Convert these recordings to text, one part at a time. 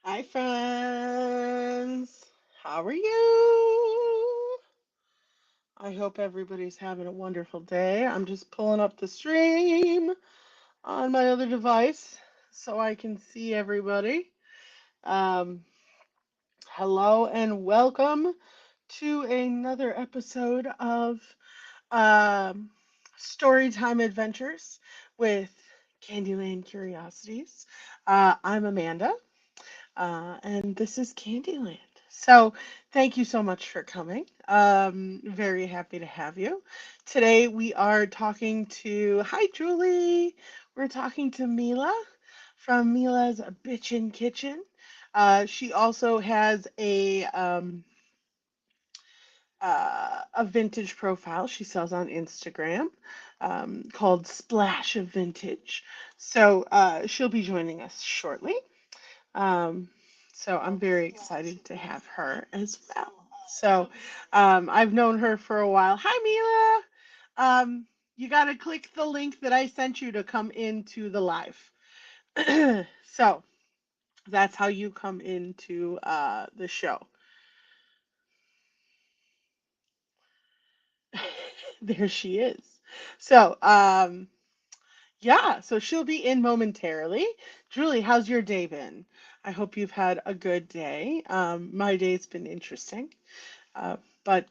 Hi, friends. How are you? I hope everybody's having a wonderful day. I'm just pulling up the stream on my other device so I can see everybody. Um, Hello and welcome to another episode of um, Storytime Adventures with Candyland Curiosities. I'm Amanda. And this is Candyland. So, thank you so much for coming. Very happy to have you. Today, we are talking to, hi, Julie. We're talking to Mila from Mila's Bitchin Kitchen. She also has a vintage profile she sells on Instagram called Splash of Vintage. So, she'll be joining us shortly. Um, so I'm very excited to have her as well. So I've known her for a while. Hi, Mila. You got to click the link that I sent you to come into the live. So that's how you come into the show. There she is. So yeah, so she'll be in momentarily. Julie, how's your day been? I hope you've had a good day. My day's been interesting. But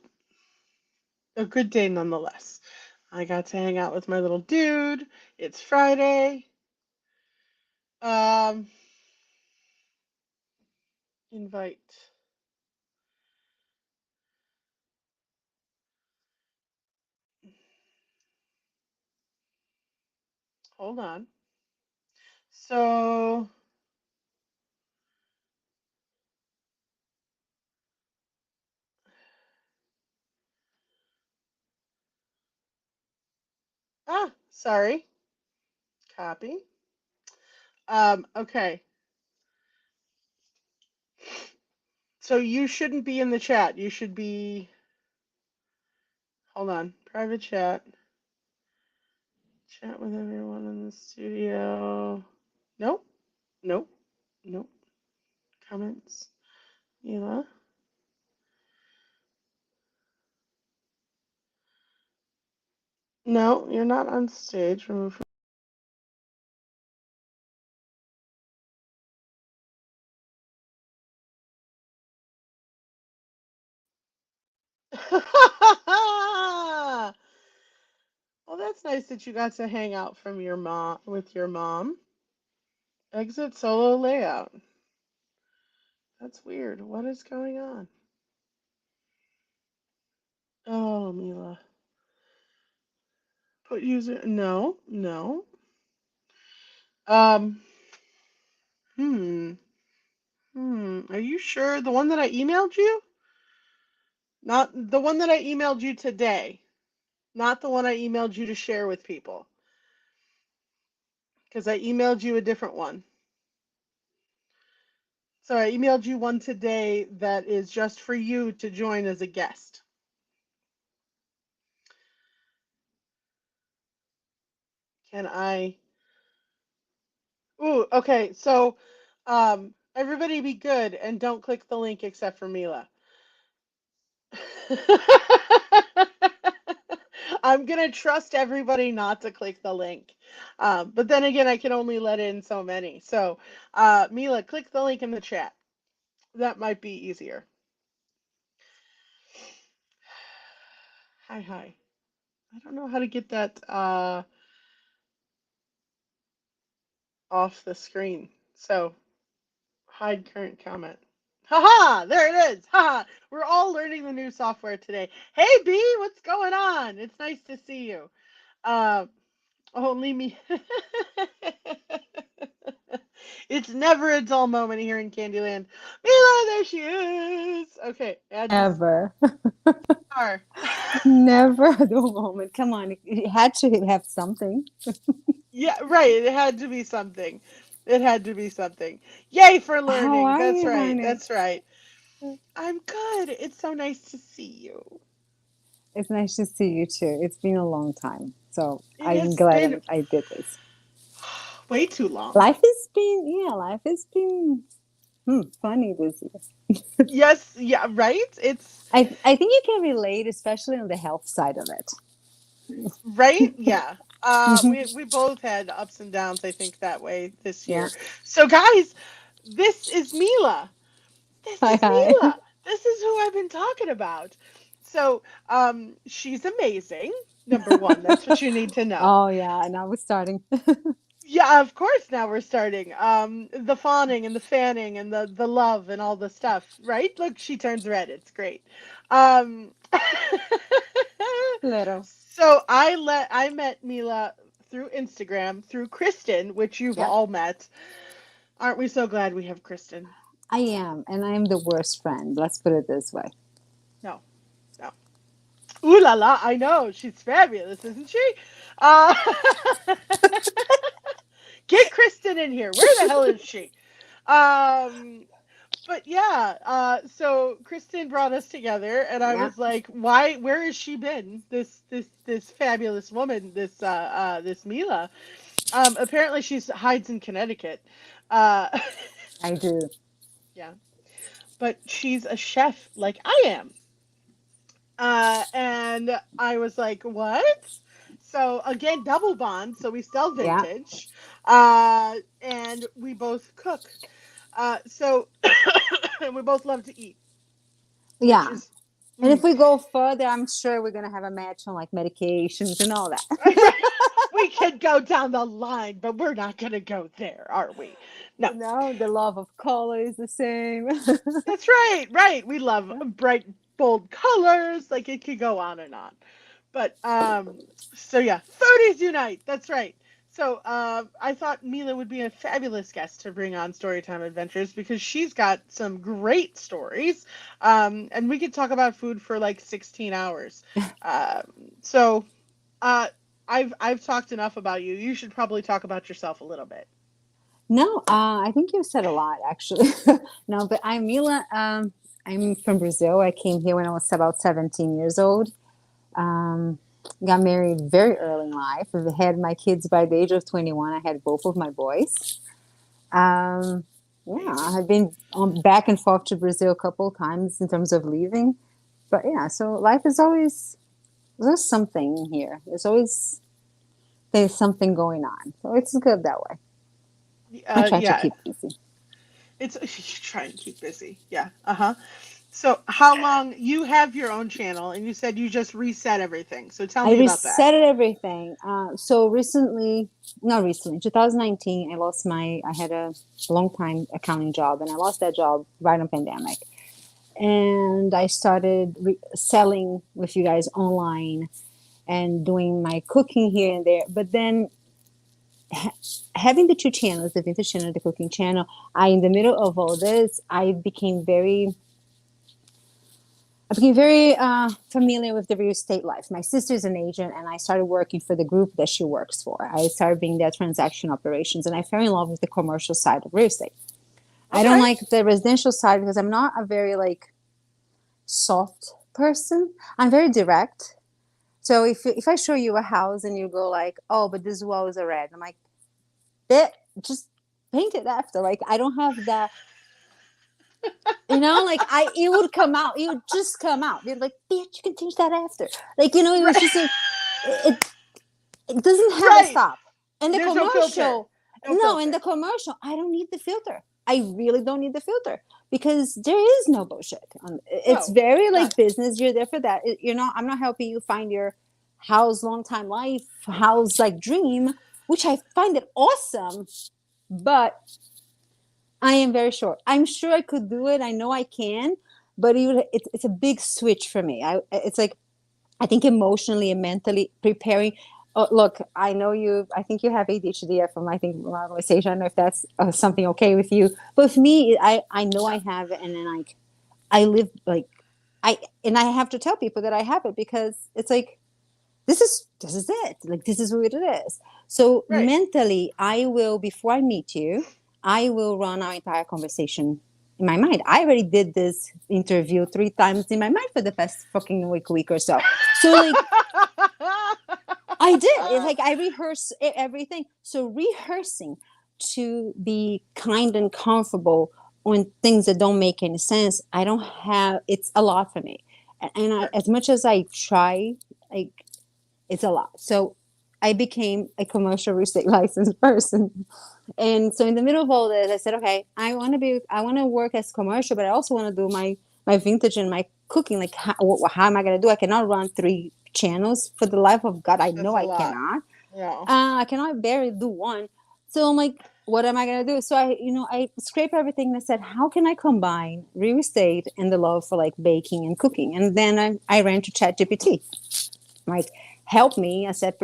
a good day nonetheless. I got to hang out with my little dude. It's Friday. Um, invite. Hold on. So, sorry. Copy. Okay. So you shouldn't be in the chat. You should be, hold on, private chat. Chat with everyone in the studio. Nope. Nope. Nope. Comments. Mila. No, you're not on stage. Remove. Well, that's nice that you got to hang out from your mom with your mom. Exit solo layout. That's weird. What is going on? Oh, Mila. Put user. No, no. Um. Hmm. Are you sure the one that I emailed you? Not the one that I emailed you today. Not the one I emailed you to share with people. Because I emailed you a different one. So I emailed you one today that is just for you to join as a guest. Can I? Ooh, okay. So, everybody be good and don't click the link except for Mila. I'm gonna trust everybody not to click the link. But then again, I can only let in so many. So, Mila, click the link in the chat. That might be easier. Hi, hi. I don't know how to get that off the screen. So, hide current comment. Haha, there it is. Haha, we're all learning the new software today. Hey B, what's going on? It's nice to see you. Uh, only me. It's never a dull moment here in Candyland. Mila, there she is. Okay, add to Ever. star. Never the moment. Come on. It had to have something. Yeah, right. It had to be something. It had to be something. Yay for How learning. are That's you, right. honey? That's right. I'm good. It's so nice to see you. It's nice to see you too. It's been a long time. So It I'm has glad been I did this. way too long. Life has been, yeah, life has been. Funny this is. Yes, yeah, right? It's I think you can relate, especially on the health side of it. right? Yeah. Mhm. We both had ups and downs, I think, that way this Yeah. year. So guys, this is Mila. This Hi, is hi. Mila. This is who I've been talking about. So, she's amazing. Number one, that's what you need to know. Oh yeah, now we're starting. Yeah, of course. Now we're starting. The fawning and the fanning and the love and all the stuff, right? Look, she turns red. It's great. Um, Little. so I met Mila through Instagram through Kristen, which you've Yep. all met. Aren't we so glad we have Kristen? I am, and I am the worst friend. Let's put it this way. No, no. Ooh la la! I know she's fabulous, isn't she? Uh, get Kristen in here. Where the hell is she? Um, but yeah, so Kristen brought us together, and I Yeah. was like, "Why? Where has she been? This fabulous woman, this Mila. Apparently she's hides in Connecticut. Uh, I do. yeah, but she's a chef like I am. And I was like, what? So again, double bond. So we sell Yeah. vintage, and we both cook. So and we both love to eat, which Yeah. is And if mm, we go further, I'm sure we're gonna have a match on like medications and all that. right. We could go down the line, but we're not gonna go there, are we? No. You know, the love of color is the same. That's right, right. We love bright, bold colors. Like it could go on and on. But so yeah, foodies unite. That's right. So I thought Mila would be a fabulous guest to bring on Storytime Adventures because she's got some great stories, and we could talk about food for like 16 hours. Um, so uh, I've talked enough about you. You should probably talk about yourself a little bit. No, I think you said a lot actually. No, but I'm Mila. I'm from Brazil. I came here when I was about 17 years old. Um, got married very early in life. I had my kids by the age of 21. I had both of my boys. Um, yeah, Amazing. I've been back and forth to Brazil a couple of times in terms of leaving. But yeah, so life is always there's something here. There's something going on. So it's good that way. I try to Yeah, keep busy. it's you try and keep busy. Yeah. Uh-huh. So how long you have your own channel and you said you just reset everything. So tell I me about that. reset everything. So recently, not recently, in 2019, I had a long time accounting job and I lost that job right on pandemic. And I started selling with you guys online and doing my cooking here and there. But then having the two channels, the vintage channel and the cooking channel, in the middle of all this, I became very familiar with the real estate life. My sister's an agent, and I started working for the group that she works for. I started being their transaction operations, and I fell in love with the commercial side of real estate. I don't Okay. like the residential side because I'm not a very like soft person. I'm very direct. So if I show you a house and you go like, oh, but this walls are red, I'm like, that just paint it after. Like I don't have that, like it would come out, it would just come out. They're like, bitch, you can change that after. Like, it was Right. just like it, it doesn't have a Right. stop. And the There's no filter. commercial, No no, in the filter. commercial, I don't need the filter. I really don't need the filter because there is no bullshit. It's No. very None. like business. You're there for that. I'm not helping you find your house, long time life, house like dream, which I find it awesome, but I am very short. I'm sure I could do it. I know I can, but it's a big switch for me. It's like I think emotionally and mentally preparing. Look, I know you. I think you have ADHD from I think normalization. I don't know if that's something okay with you, but with me, I know I have it, and then I live like I and I have to tell people that I have it because it's like this is it. Like this is what it is. So Right. mentally, I will before I meet you, I will run our entire conversation in my mind. I already did this interview 3 times in my mind for the past fucking week or so. So like I did. It's like I rehearse everything. So rehearsing to be kind and comfortable on things that don't make any sense, I don't have. It's a lot for me, Sure. as much as I try, like it's a lot. So I became a commercial real estate licensed person. And so in the middle of all this, I said, okay, I want to work as commercial, but I also want to do my vintage and my cooking. Like, how am I going to do? I cannot run three channels for the life of God. I That's know a I lot. cannot. Yeah. I cannot barely do one. So I'm like, what am I going to do? So I scrape everything and I said, how can I combine real estate and the love for like baking and cooking? And then I ran to ChatGPT, like, help me. I said,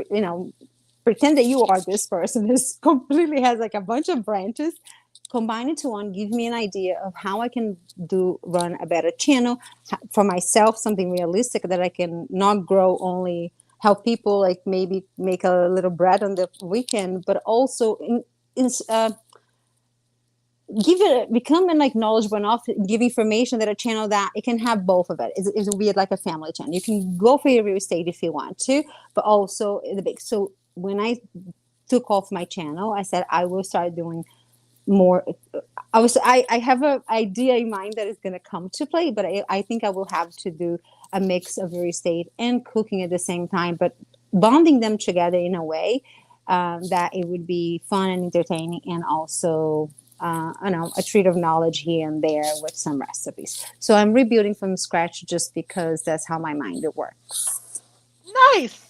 pretend that you are this person who's completely has like a bunch of branches, combine it to one, give me an idea of how I can run a better channel for myself, something realistic that I can not grow only, help people like maybe make a little bread on the weekend, but also give it become like knowledgeable enough to give information that a channel that it can have both of it. It will be like a family channel. You can go for your real estate if you want to, but also the big. So when I took off my channel, I said I will start doing more. I have an idea in mind that is going to come to play, but I think I will have to do a mix of real estate and cooking at the same time, but bonding them together in a way that it would be fun and entertaining, and also I know a treat of knowledge here and there with some recipes. So I'm rebuilding from scratch just because that's how my mind works. Nice.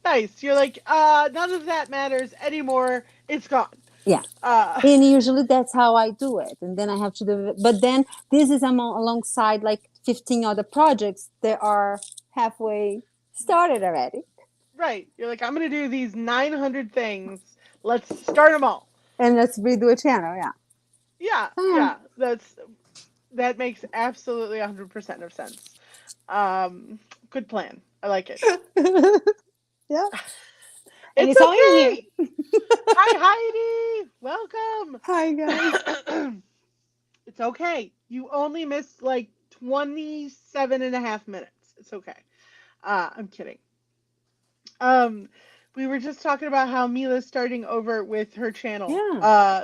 Nice. You're like, none of that matters anymore. It's gone. Yeah. Uh, And usually that's how I do it, and then I have to do it. But then this is alongside like 15 other projects that are halfway started already, right. You're like, I'm gonna do these 900 things. Let's start them all. and let's redo a channel. Yeah. Yeah. So, Yeah. That makes absolutely 100% of sense. Um, Good plan. I like it. yeah. Yeah. And It's it's all in here. okay. Hi, Heidi. Welcome. Hi guys. It's okay. You only missed like 27 and a half minutes. It's okay. I'm kidding. Um, we were just talking about how Mila's starting over with her channel, Yeah.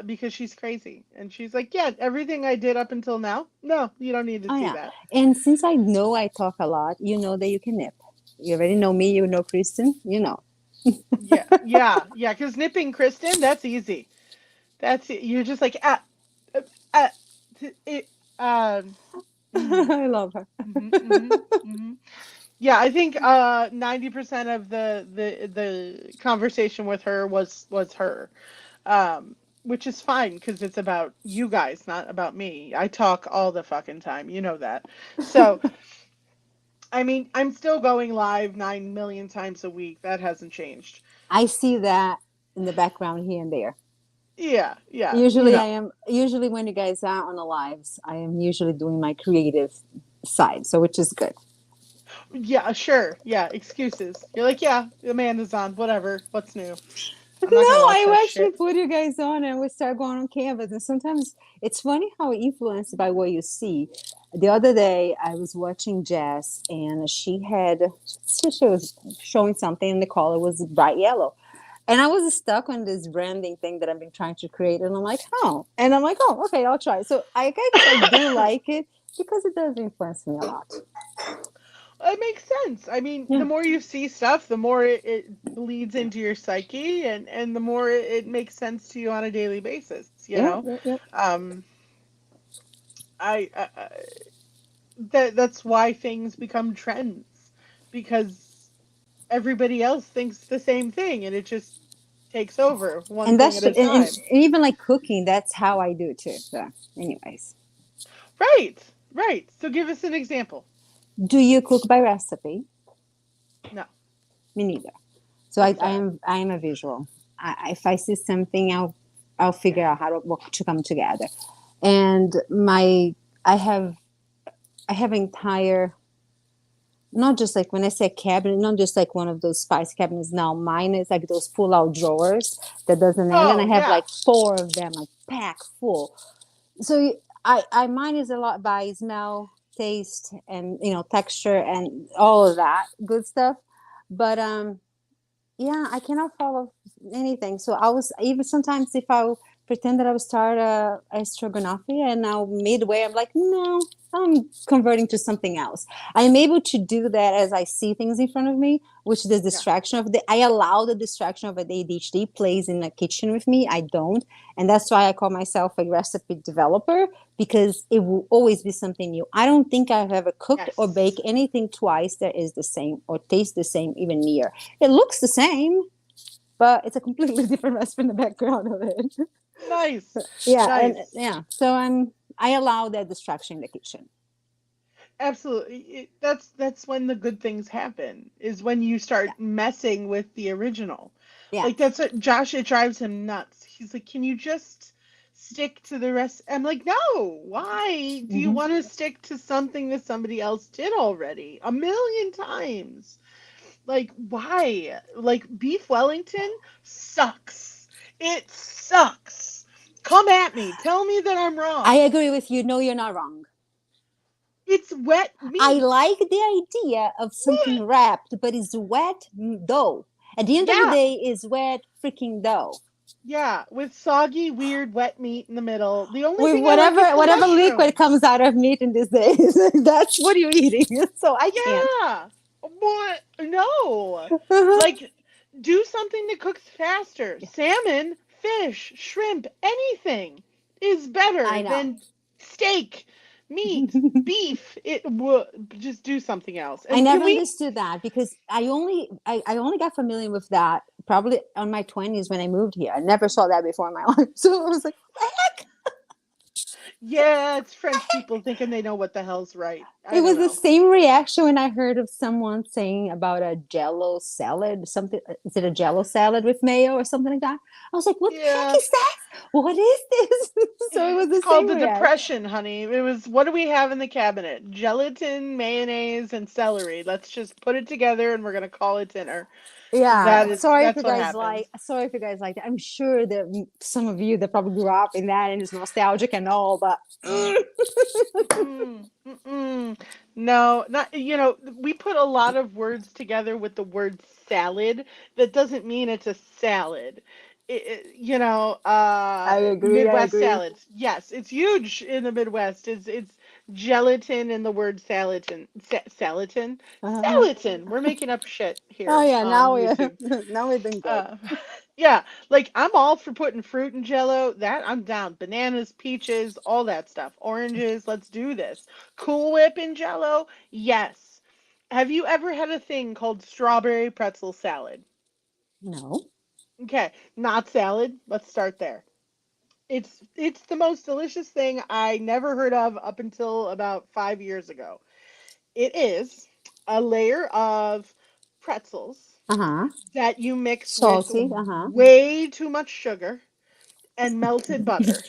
because she's crazy. And she's like, yeah, everything I did up until now, no, you don't need to Oh see yeah. that. And since I know I talk a lot, you know that you can nip. You already know me. You know Kristen. You know. Yeah, yeah, yeah, because nipping Kristen, that's easy. That's it. You're just like, uh, uh, it, um, mm-hmm, I love her. mm-hmm, mm-hmm, mm-hmm. Yeah, I think 90% of the conversation with her was her. Which is fine because it's about you guys, not about me. I talk all the fucking time, you know that. So, I mean, I'm still going live 9 million times a week. That hasn't changed. I see that in the background here and there. Yeah, yeah, you Usually know. I am usually when you guys are on the lives, I am usually doing my creative side, so which is good. Yeah, sure. Yeah, excuses. You're like, yeah, Amanda's on, whatever. What's new? No, I'm not gonna watch I that will actually shit. put you guys on and we start going on canvas. And sometimes it's funny how influenced by what you see. The other day I was watching Jess and she was showing something and the color was bright yellow. And I was stuck on this branding thing that I've been trying to create. And I'm like, oh. And I'm like, oh, okay, I'll try. So I guess I do like it because it does influence me a lot. It makes sense. I mean, the Yeah. more you see stuff, the more it bleeds into your psyche, and the more it makes sense to you on a daily basis. You Yeah. know, Yeah. Yeah. um, I that's why things become trends because everybody else thinks the same thing, and it just takes over one And thing that's at a and time. even like cooking, that's how I do too. So, anyways, Right, right. So give us an example. do you cook by recipe? No, Me neither. So what's that? I am a visual. If I see something, I'll figure out how to what to come together. And my I have I have entire, not just like when I say cabinet, not just like one of those spice cabinets. Now mine is like those pull out drawers that doesn't end, and I Oh have yeah, like four of them like packed full. So I mine is a lot by smell, taste, and texture and all of that good stuff. But yeah, I cannot follow anything. So I was even sometimes if I pretend that I would start a stroganoff, and now midway I'm like, no, I'm converting to something else. I'm able to do that as I see things in front of me, which the Yeah. distraction of the I allow the distraction of a ADHD plays in the kitchen with me. I don't, and that's why I call myself a recipe developer, because it will always be something new. I don't think I've ever cooked or baked Yes. anything twice that is the same or tastes the same, even near. It looks the same, but it's a completely different recipe in the background of it. Nice. Yeah, and Nice. yeah, so I allow that distraction in the kitchen. Absolutely. That's when the good things happen, is when you Yeah, start messing with the original. yeah. Like that's what Josh, it drives him nuts. He's like, "Can you just stick to the rest?" I'm like, "No. Why do you Hmm. want to stick to something that somebody else did already a million times? Like, why? Like beef Wellington sucks. It sucks. Come at me. Tell me that I'm I wrong. agree with you. No, you're not wrong. It's wet I meat. like the idea of something wrapped, but it's wet dough. At the end of the Yeah. day, it's wet freaking dough Yeah, with soggy, weird, wet meat in the middle. The only with thing I like is the whatever liquid comes mushrooms. out of meat in these days. That's what you're eating. So I can't. Yeah. What? No. Uh-huh. Like, do something that cooks faster. Yeah, Salmon, fish, shrimp, anything is I better know. than steak, meat, beef. It would just do something else. I And can never we? understood that because I only got familiar with that probably on my 20s when I moved here. I never saw that before in my life. So I was like, what the heck? Yeah, it's French people thinking they know what the hell's right. It I don't was the know. same reaction when I heard of someone saying about a jello salad, something, is it a jello salad with mayo or something like that? I was like, what the heck Yeah. is that? What is this? So it was It's the called same the reaction. Depression, honey. It was, what do we have in the cabinet? Gelatin, mayonnaise, and celery. Let's just put it together and we're gonna call it dinner. Yeah, That's what happens. sorry if you guys like that. I'm sure that some of you that probably grew up in that and is nostalgic and all, but Mm-mm, mm-mm. No, not, we put a lot of words together with the word salad. That doesn't mean it's a salad. I agree, I Midwest agree. salads. Yes, it's huge in the Midwest. It's gelatin in the word salatin. Salatin? Uh-huh. Salatin. We're making up shit Oh here yeah, on now we YouTube. now we've been good. Uh, yeah, like I'm all for putting fruit in Jello. That I'm down. Bananas, peaches, all that stuff. Oranges, let's do this. Cool Whip in Jello? Yes. Have you ever had a thing called strawberry pretzel salad? No. Okay, not salad. Let's start there. It's the most delicious thing I never heard of up until about 5 years ago. It is a layer of pretzels Uh-huh. that you mix with Salty. Uh-huh. way too much sugar and melted butter.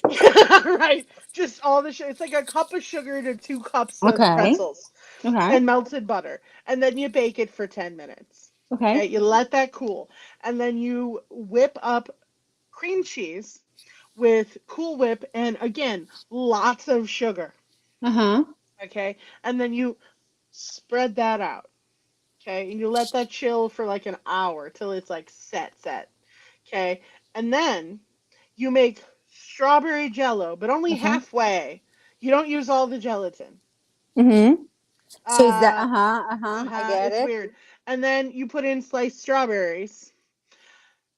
Right. Just all the sugar. It's like a cup of sugar to 2 cups of Okay. pretzels Okay. and melted butter. And then you bake it for 10 minutes. Okay. Okay. You let that cool. And then you whip up cream cheese with Cool Whip and again, lots of sugar. Uh-huh. Okay. And then you spread that out. Okay. And you let that chill for like an hour till it's like set. Okay. And then you make strawberry jello, but only Uh-huh. halfway. You don't use all the gelatin. Mm-hmm. So is that Uh, I get it's it. weird. And then you put in sliced strawberries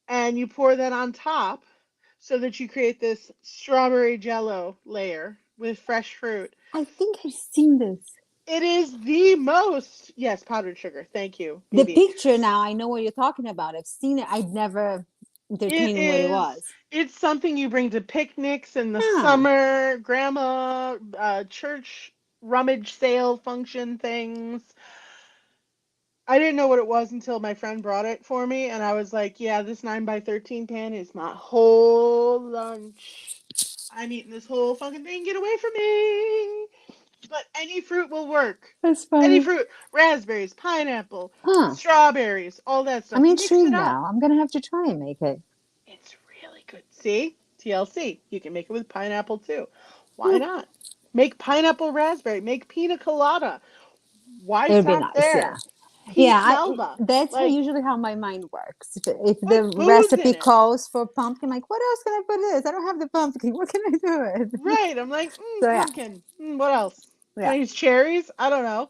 and you pour that on top so that you create this strawberry jello layer with fresh fruit. I think I've seen this. It is the most, yes, powdered sugar. Thank you, The BB. picture now, I know what you're talking about. I've seen it. I'd never It entertained what it is. was. It's something you bring to picnics in the Huh. summer, grandma, church rummage sale function things. I didn't know what it was until my friend brought it for me, and I was like, "Yeah, this 9 by 13 pan is my whole lunch. I'm eating this whole fucking thing. Get away from me!" But any fruit will work. That's Any funny. fruit, raspberries, pineapple, Huh. strawberries, all that I'm stuff. Mix intrigued it up. now. I'm gonna have to try and make it. It's really good. See? TLC. You can make it with pineapple too. Why Hmm. not? Make pineapple raspberry. Make pina colada. Why It would be stop nice, yeah. there? Yeah, peach Melba. that's how Like, usually how my mind works. If the put booze recipe in it. calls for pumpkin, like, what else can I put in this? I don't have the pumpkin. What can I do it? Right. I'm like, So yeah, pumpkin. What else? Can yeah. I use cherries? I don't know.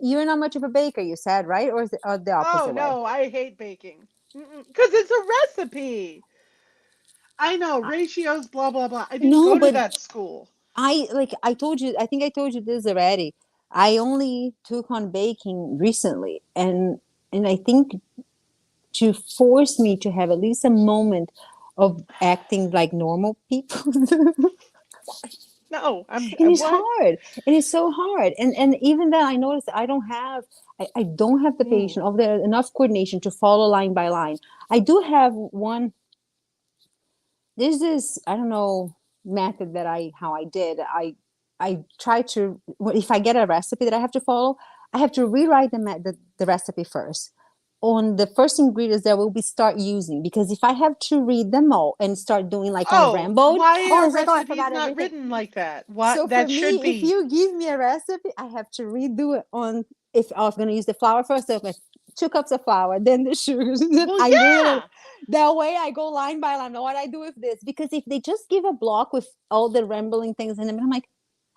You're not much of a baker, you said, right? Or is it the Oh opposite way? no, I hate baking. Because it's a recipe. I know Uh, ratios, blah blah blah. I didn't No, go to but that school. I told you, I think I told you this already. I only took on baking recently, and I think to force me to have at least a moment of acting like normal people. Why? No, And I'm it's what? hard. It is so hard. And even then I noticed that I don't have the Mm. patience of there enough coordination to follow line by line. I do have one. There's this, I don't know, method that I did. I try to, if I get a recipe that I have to follow, I have to rewrite the recipe first on the first ingredients that we'll be start using, because if I have to read them all and start doing like on Oh, rambo, why oh, are it's like, oh, I recipes forgot not everything. written like that? What So for that should me, if be. you give me a recipe, I have to redo it on, if I was going to use the flour first, so like 2 cups of flour, then the sugars. Then Well, I literally, yeah. that way I go line by line. What I do with this, because if they just give a block with all the rambling things in them, I'm like,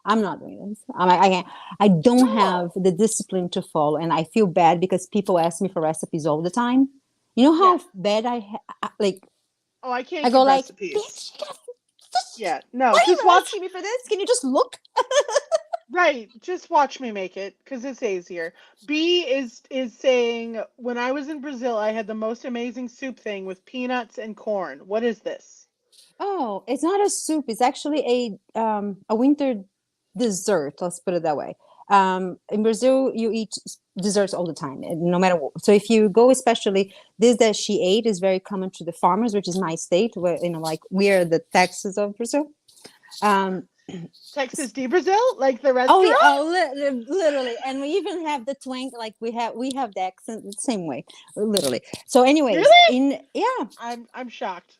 I'm not doing this. I'm like, I can't. I don't have No. the discipline to follow, and I feel bad because people ask me for recipes all the time. You know Yeah. how bad like. Oh, I I can't go give like, recipes. bitch, you gotta just, Yeah. No, why are just you watch. asking me for this? Can you just look? Right. Just watch me make it because it's easier. B is saying when I was in Brazil, I had the most amazing soup thing with peanuts and corn. What is this? Oh, it's not a soup. It's actually a winter dessert. Let's put it that way. In Brazil, you eat desserts all the time, no matter what. So if you go, especially this that she ate is very common to the farmers, which is my state, where like we are the Texas of Brazil. Um, Texas de Brazil, like the oh yeah, restaurant? oh, literally, and we even have the twang, like we have the accent the same way, literally. So, anyways, Really? in yeah, I'm shocked.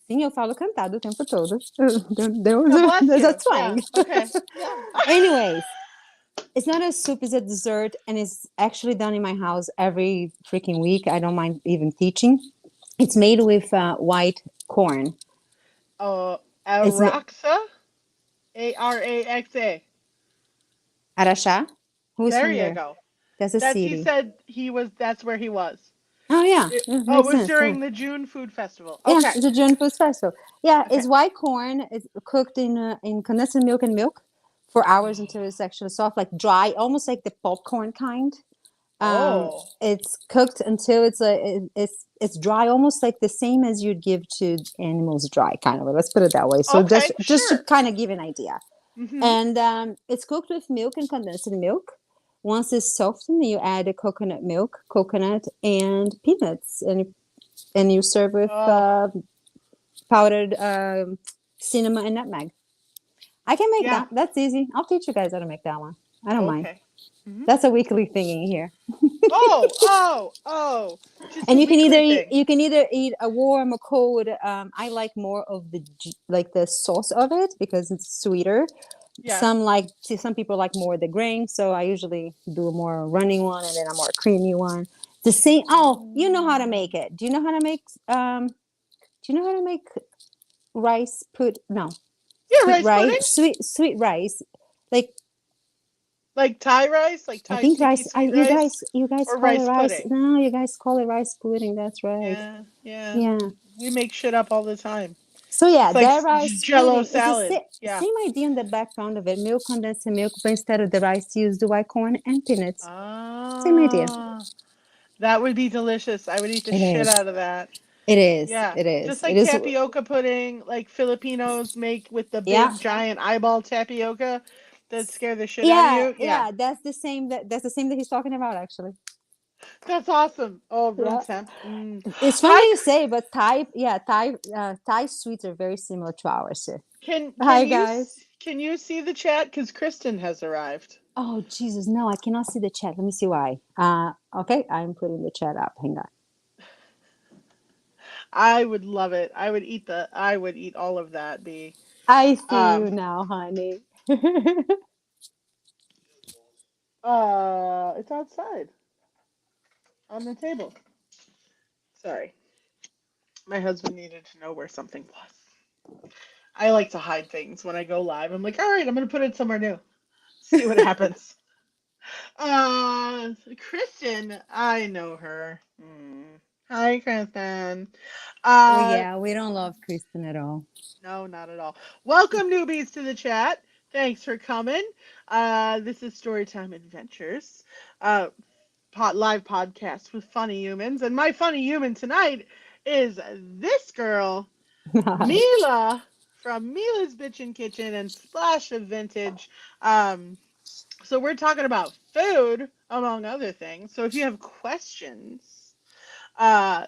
sim, eu falo cantado o tempo todo. No, bless There's a you. Yeah. twang. Okay. Yeah. Anyways, it's not a soup, it's a dessert, and it's actually done in my house every freaking week. I don't mind even teaching. It's made with white corn. It's Araxa? Araxa. Araxá. Who's There from you there? go. That's a That's he city. said he was that's where he was. Oh yeah, It makes was sense. Yeah. during the June Food Festival. Yeah, Okay. it's a June food festival. Yeah, Okay. it's white corn. It's cooked in condensed milk and milk for hours until it's actually soft, like dry, almost like the popcorn kind. Oh. It's cooked until it's dry, almost like the same as you'd give to animals dry, kind of. Let's put it that way. So Okay, just to sure. kind of give an idea, Mhm. and it's cooked with milk and condensed milk. Once it's softened, you add a coconut milk, coconut, and peanuts, and you serve with Oh, powdered cinnamon and nutmeg. I can make yeah. that. That's easy. I'll teach you guys how to make that one. I don't mind. Okay. Mhm. That's a weekly thing in here. Oh, oh, oh. Just a And weekly thing. you can either eat a warm or cold. I like more of like the sauce of it because it's sweeter. Yeah. Some people like more the grain, so I usually do a more running one and then a more creamy one. The same. Oh, you know how to Mm. make it. Do you know how to make? Do you know how to make rice? Put no Yeah, sweet rice rice, pudding? sweet rice. Like Like Thai rice, like I Thai think sticky rice. sweet rice You guys or call it rice rice. pudding. No, you guys call it rice pudding. That's right. Yeah, yeah. Yeah. We make shit up all the time. So yeah, It's like that rice Jello pudding is the salad. Yeah. same idea in the background of it. Milk, condensed milk, but instead of the rice, use the white corn and peanuts. Same idea. Ah, that would be delicious. I would eat the It shit is. out of that. It is. Yeah, It just is. It like is. tapioca pudding, like Filipinos make with the Yeah. big giant eyeball tapioca that scare the shit out of Yeah. you. Yeah, Yeah. That's the same that he's talking about actually. that's awesome. Oh, room Yeah. temp. It's funny Hi, that you say, but Thai sweets are very similar to ours here. can Hi you guys. can you see the chat? Because Kristen has arrived. Oh Jesus, no, I cannot see the chat. Let me see why. Okay, I'm putting the chat up. Hang on. I would love it. I would eat all of that. B. I see Um, you now, honey. It's outside on the table. Sorry. My husband needed to know where something was. I like to hide things when I go live. I'm like, all right, I'm gonna put it somewhere new. See what happens. Kristen, I know her. Hi, Kristen. Oh Uh, yeah, we don't love Kristen at all. no, not at all. Welcome, newbies, to the chat. Thanks for coming. This is Storytime Adventures, uh, live podcast with funny humans, and my funny human tonight is this girl, Hi. Mila from Mila's Bitchin Kitchen and Splash of Vintage. Um, so we're talking about food, among other things. So if you have questions, uh,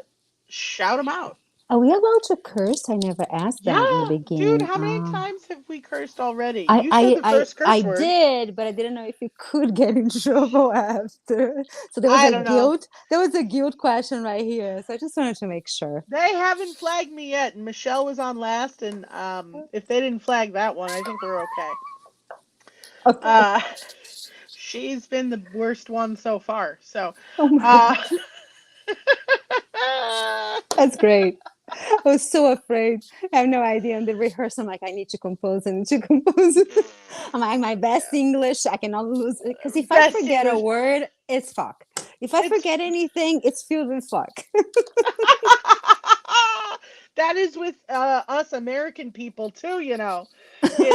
shout them out. Are we allowed to curse? I never asked that in the Yeah, dude, beginning. how many times have we cursed already? You said the first I curse word. did, but I didn't know if you could get in trouble after. So there was I a don't know. guilt. There was a guilt question right here. So I just wanted to make sure. They haven't flagged me yet, and Michelle was on last, and if they didn't flag that one, I think we're okay. Okay. Uh, she's been the worst one so far. So, Oh my uh, gosh, that's great. I was so afraid. I have no idea. In the rehearsal, I'm like, I need to compose. I need to compose. I'm like, my best English. I cannot lose it because if I best forget a English. word, it's fuck. If I It's forget anything, it's filled with fuck. that is with us American people too. Yeah,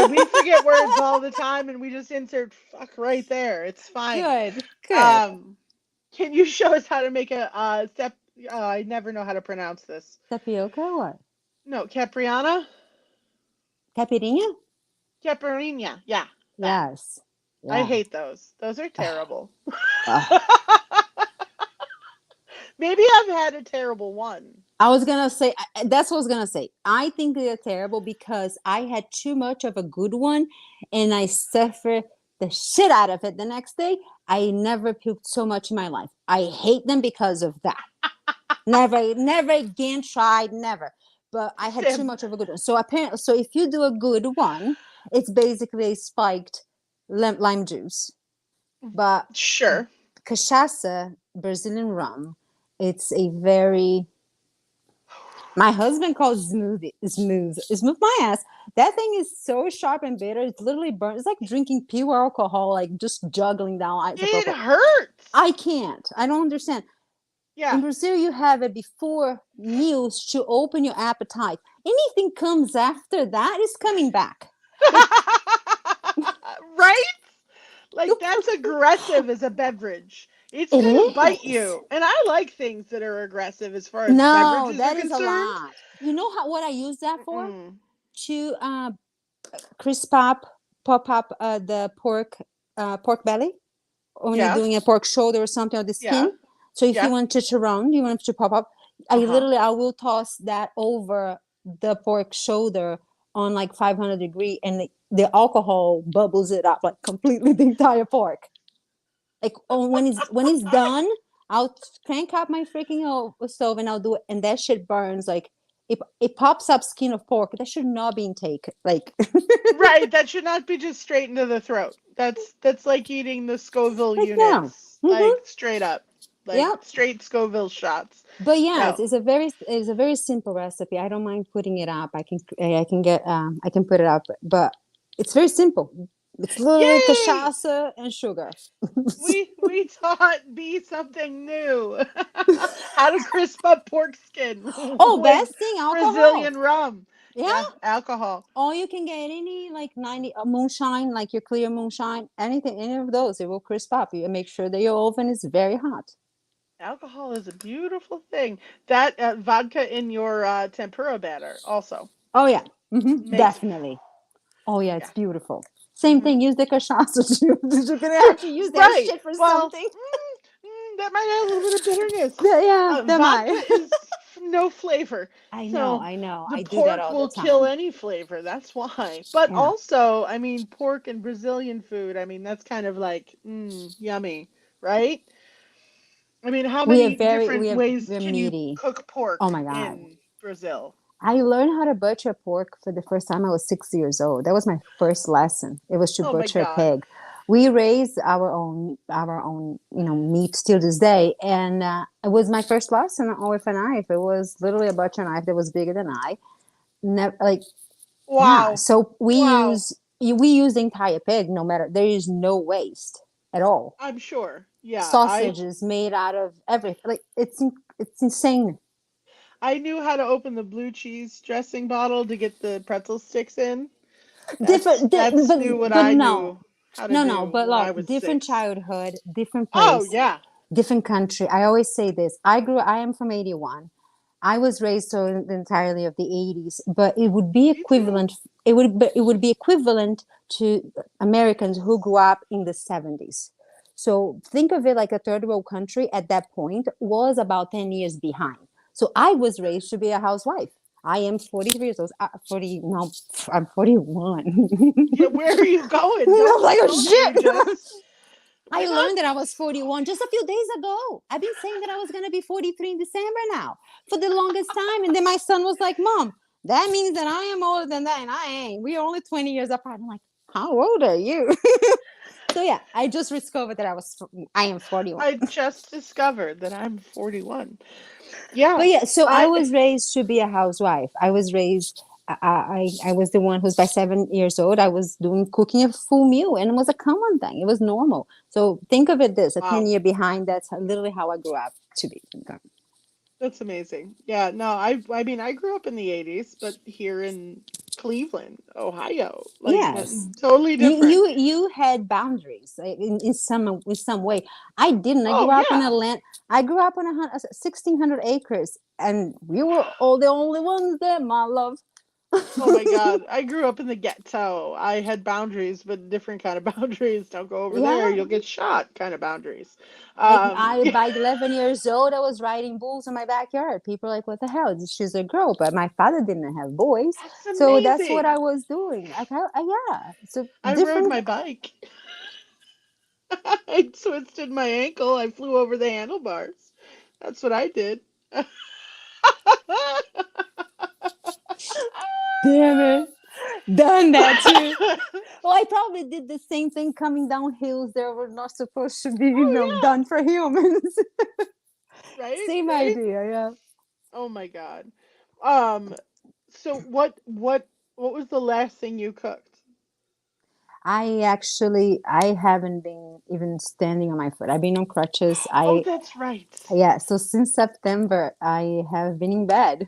we forget words all the time, and we just insert fuck right there. It's fine. Good, good. Um, can you show us how to make a step? I never know how to pronounce this. Tapioca, what? No, Capriana? Caipirinha? Caparina. Yeah, that. Yes. I Yeah. hate those. Those are terrible. Ugh. Maybe I've had a terrible one. I was gonna say that's what I was gonna say. I think they're terrible because I had too much of a good one, and I suffered the shit out of it the next day. I never puked so much in my life. I hate them because of that. Never, never again tried, never. But I had too Sim. much of a good one. So apparently, so if you do a good one, it's basically spiked lime juice. But Sure. cachaça, Brazilian rum, it's a very, my husband calls smooth my ass. That thing is so sharp and bitter. It's literally burnt. It's like drinking pure alcohol, like just juggling down It isopropyl. hurts. I can't. I don't understand. In Yeah. Brazil, you have it before meals to open your appetite. Anything comes after that is coming back. Like Right? Like that's aggressive as a beverage. It's it gonna bite is. you. And I like things that are aggressive as far as No, beverages are that is a concerned. lot. You know what I use that for? Mm-mm. To crisp up, pop up the pork belly when you're Yeah. doing a pork shoulder or something on the Yeah. skin. So if you Yeah. want it to round, you want it to pop up. Uh-huh. I will toss that over the pork shoulder on like 500 degree, and the alcohol bubbles it up like completely the entire pork. Like when it's done, I'll crank up my freaking stove and I'll do it, and that shit burns like it pops up skin of pork that should not be intake. Like Right, that should not be just straight into the throat. That's like eating the Scoville like no. units, Mm-hmm. like straight up, like Yeah. straight Scoville shots. But yeah, No. it's a very simple recipe. I don't mind putting it up. I can get I can put it up, but it's very simple. It's literally Yay! cachaça and sugar. We taught B something new. How to crisp up pork skin Oh, with best thing, alcohol. Brazilian rum. Yeah. Yeah, alcohol. Or you can get any like 90 moonshine, like your clear moonshine, anything, any of those. It will crisp up. You make sure that your oven is very hot. Alcohol is a beautiful thing. That vodka in your tempura batter also Oh yeah, makes. definitely. Oh yeah, it's Yeah. beautiful. Same Hmm. thing. Use the cachaça. You're gonna have to use that Right. shit for Well, something. that might have a little bit of bitterness. Yeah, that Vodka might. is no flavor, I know, so I know. the I do that pork all the will kill time. any flavor. That's why. But Yeah. also, I mean, pork and Brazilian food. I mean, that's kind of like yummy, right? I mean, how many different ways we're can you meaty. cook Oh pork my god. in Brazil? I learned how to butcher pork for the first time I was 6 years old. That was my first lesson. It was to Oh my butcher a God. pig. We raise our own meat till this day, and it was my first lesson with a knife. It was literally a butcher knife that was bigger than I. Never like yeah. Wow. So Wow. we use the entire pig. No matter there is no waste at all. I'm sure. Yeah, Sausage is made out of everything. Like it's insane. I knew how to open the blue cheese dressing bottle to get the pretzel sticks in. That's Different, that's but knew what but I no, knew how to no. do But when I look, was different 6. childhood, different Oh, place, yeah. different country. I always say this. I am from 81. I was raised so entirely of the 80s, but it would be Me too. equivalent. It would be equivalent to Americans who grew up in the 70s. So think of it like a third world country at that point was about 10 years behind. So I was raised to be a housewife. I am 43 years old. 40, no, I'm 41. Yeah, where are you going? I'm like, oh Don't age shit. us. I We're not learned that I was 41 just a few days ago. I've been saying that I was going to be 43 in December now for the longest time. And then my son was like, Mom, that means that I am older than that. And I ain't. We are only 20 years apart. I'm like, how old are you? So yeah, I just discovered that I am 41. I just discovered that I'm 41. Yeah. But yeah, so I I was raised to be a housewife. I was raised. I was the one who's by 7 years old. I was doing cooking a full meal, and it was a common thing. It was normal. So think of it this: a Wow. 10 year behind. That's literally how I grew up to be. That's amazing. Yeah, no, I mean I grew up in the 80s, but here in Cleveland, Ohio. Like Yes, totally you different. you had boundaries in some way. I didn't. I Oh grew up in a yeah. land. I grew up on 1,600 acres, and we were all the only ones there, my love. Oh my God. I grew up in the ghetto. I had boundaries, but different kind of boundaries. Don't go over there, Yeah, you'll get shot kind of boundaries. like I Yeah. by 11 years old, I was riding bulls in my backyard. People are like, "What the hell? She's a girl," but my father didn't have boys, That's so that's what I amazing. was doing. Yeah, so I rode different. my bike. I twisted my ankle. I flew over the handlebars. That's what I did. Damn it, done that too. Well, I probably did the same thing coming down hills that were not supposed to be, Oh done for humans. yeah. Right? Same Right? idea, yeah. Oh my God. Um, so what was the last thing you cooked? I haven't been even standing on my foot. I've been on crutches. Oh, that's right. Yeah, so since September, I have been in bed.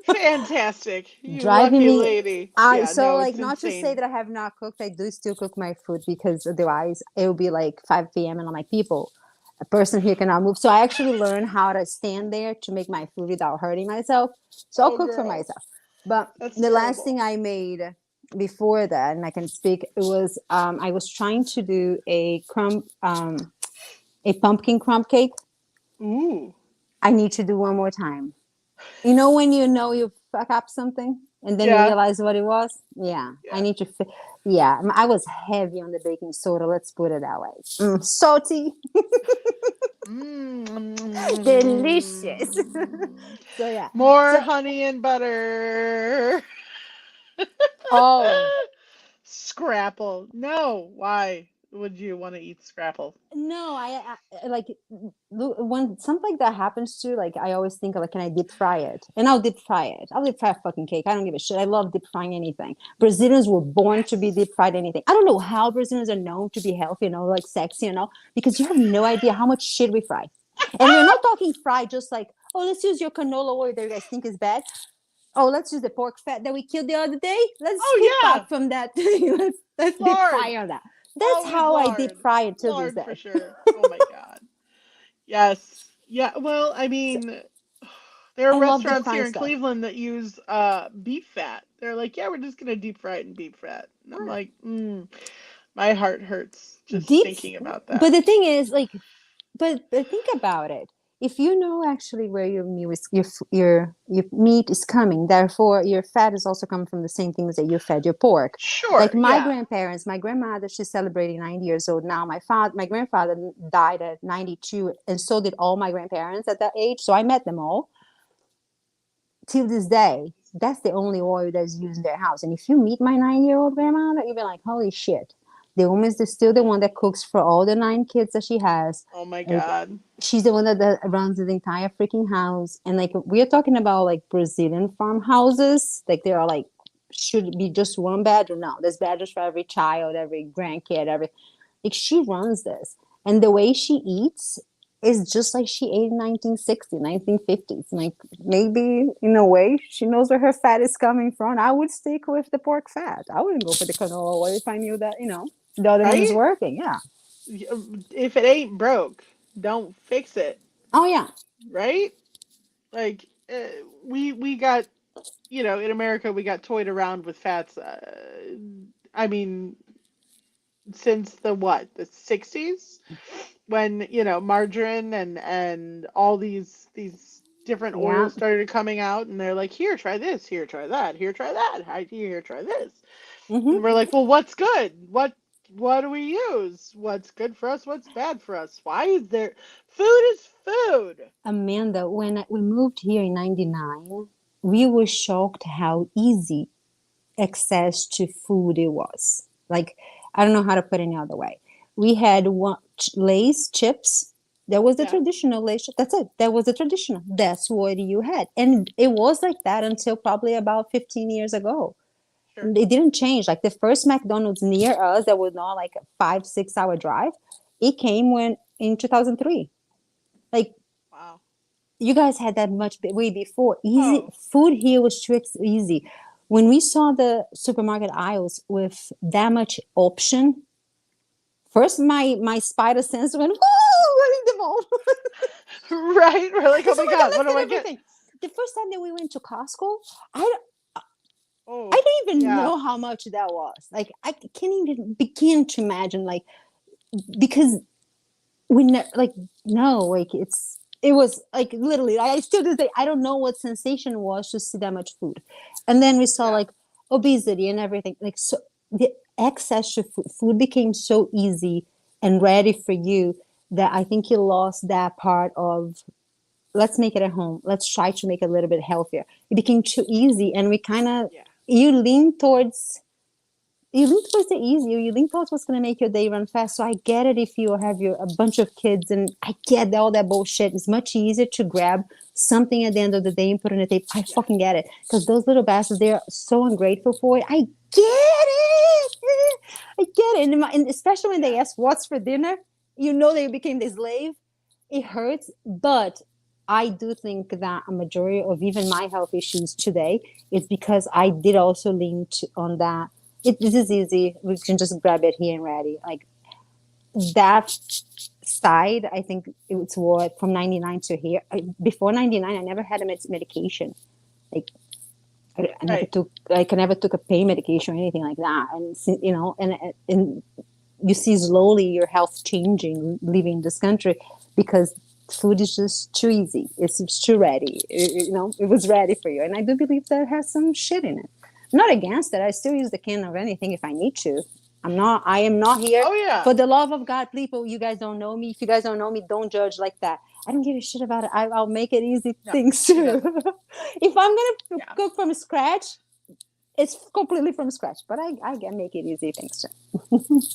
Fantastic. You Driving lucky me. lady. I Yeah, so no, like it's not to say insane. that I have not cooked. I do still cook my food because otherwise it will be like 5 p.m. and I'm like, people, a person here cannot move. So I actually learned how to stand there to make my food without hurting myself. So I'll Oh, cook for girl. myself. But That's the last terrible. thing I made before that, and I can speak, it was I was trying to do a pumpkin crumb cake. Ooh. I need to do one more time. You know when you know you fuck up something and then you Yeah. realize what it was? Yeah, I Yeah. need to. Yeah, I was heavy on the baking soda. Let's put it that way. Salty, delicious. Mm. So yeah. More So honey and butter. oh Scrapple. No, why would you want to eat scrapple? no, like when something like that happens to like I always think of like can I deep fry it? And I'll deep fry it. I'll deep fry a fucking cake. I don't give a shit. I love deep frying anything. Brazilians were born to be Yes. deep fried anything. I don't know how Brazilians are known to be healthy, like sexy, because you have no idea how much shit we fry. And we're not talking fry just like, oh, let's use your canola oil that you guys think is bad. Oh, let's use the pork fat that we killed the other day. Let's Oh keep yeah, back from that. let's deep lard. fry on that. That's Always how I deep lard. fry it to this Lard for day. sure. Oh my God. Yes. Yeah, well, I So mean, there are I love deep restaurants here frying in stuff. Cleveland that use beef fat. They're like, yeah, we're just gonna deep fry it in beef fat. And I'm Ah, like, my heart hurts just deep, thinking about but that. the thing is, like, but think about it. If you know actually where your meal is, your meat is coming, therefore your fat is also coming from the same things that you fed your pork. Like Sure, my yeah. grandparents, my grandmother, she's celebrating 90 years old now. My grandfather died at 92, and so did all my grandparents at that age. So I met them all till this day. That's the only oil that's used in their house. And if you meet my 9-year-old grandmother, you'll be like, holy shit. The woman is still the one that cooks for all the 9 kids that she has. Oh my Like, God. she's the one that runs the entire freaking house. And like, we are talking about like Brazilian farmhouses. Like, they are like, should be just one bedroom. No, there's bedrooms for every child, every grandkid, every, like, she runs this. And the way she eats is just like she ate in 1960, 1950s. Like, maybe in a way, she knows where her fat is coming from. I would stick with the pork fat. I wouldn't go for the canola oil if I knew that, the other one is Right? working. Yeah. If it ain't broke, don't fix it. Oh, yeah. Right? Like we got, in America we got toyed around with fats. I mean, since the what, the 60s, when margarine and all these different Yeah. oils started coming out, and they're like, here, try this, here, try that, here, try that, here, try this. And Hmm. we're like, well, what's good? What do we use? What's good for us? What's bad for us? Why is there food is food? Amanda, when we moved here in 99, we were shocked how easy access to food it was. Like, I don't know how to put it any other way. We had one Lay's chips. That was the Yeah, traditional Lay's. That's it. That was the traditional. That's what you had. And it was like that until probably about 15 years ago. sure. It didn't change. Like, the first McDonald's near us that was not like a 5, 6 hour drive, it came when in 2003. Like, Wow. you guys had that much way before. Easy Oh, food here was too easy. When we saw the supermarket aisles with that much option, first my spider sense went, "Whoa!" Running the mall. right. We're like, oh Because, oh my my god, God, what let's do get I get? everything. The first time that we went to Costco, I Oh, I don't even yeah, know how much that was. Like, I can't even begin to imagine. Like, because like, no, like, it was like, literally, I still do think I don't know what sensation was to see that much food. And then we saw yeah, like obesity and everything, like, so the access to food became so easy and ready for you that I think you lost that part of, let's make it at home, let's try to make it a little bit healthier. It became too easy, and we kind of, yeah, you lean towards, you lean towards the easy. You lean towards what's going to make your day run fast. So I get it if you have a bunch of kids, and I get all that bullshit. It's much easier to grab something at the end of the day and put it on the table. I yeah, fucking get it, because those little bastards, they're so ungrateful for it. I get it. I get it, and especially when they yeah, ask what's for dinner, they became the slave. It hurts, but I do think that a majority of even my health issues today is because I did also lean on that. This is easy. We can just grab it here and ready. Like, that side, I think it's what from 99 to here. Before 99, I never had a medication. Like, I never right. took, like, I never took a pain medication or anything like that. And and you see slowly your health changing leaving this country, because food is just too easy. It's just too ready. It was ready for you. And I do believe that has some shit in it. I'm not against it. I still use the can of anything if I need to. I am not here Oh yeah, for the love of God, people. You guys don't know me. If you guys don't know me, don't judge like that. I don't give a shit about it. I'll make it easy no, things she too. doesn't. If I'm gonna Yeah. cook from scratch, it's completely from scratch. But I can make it easy things too.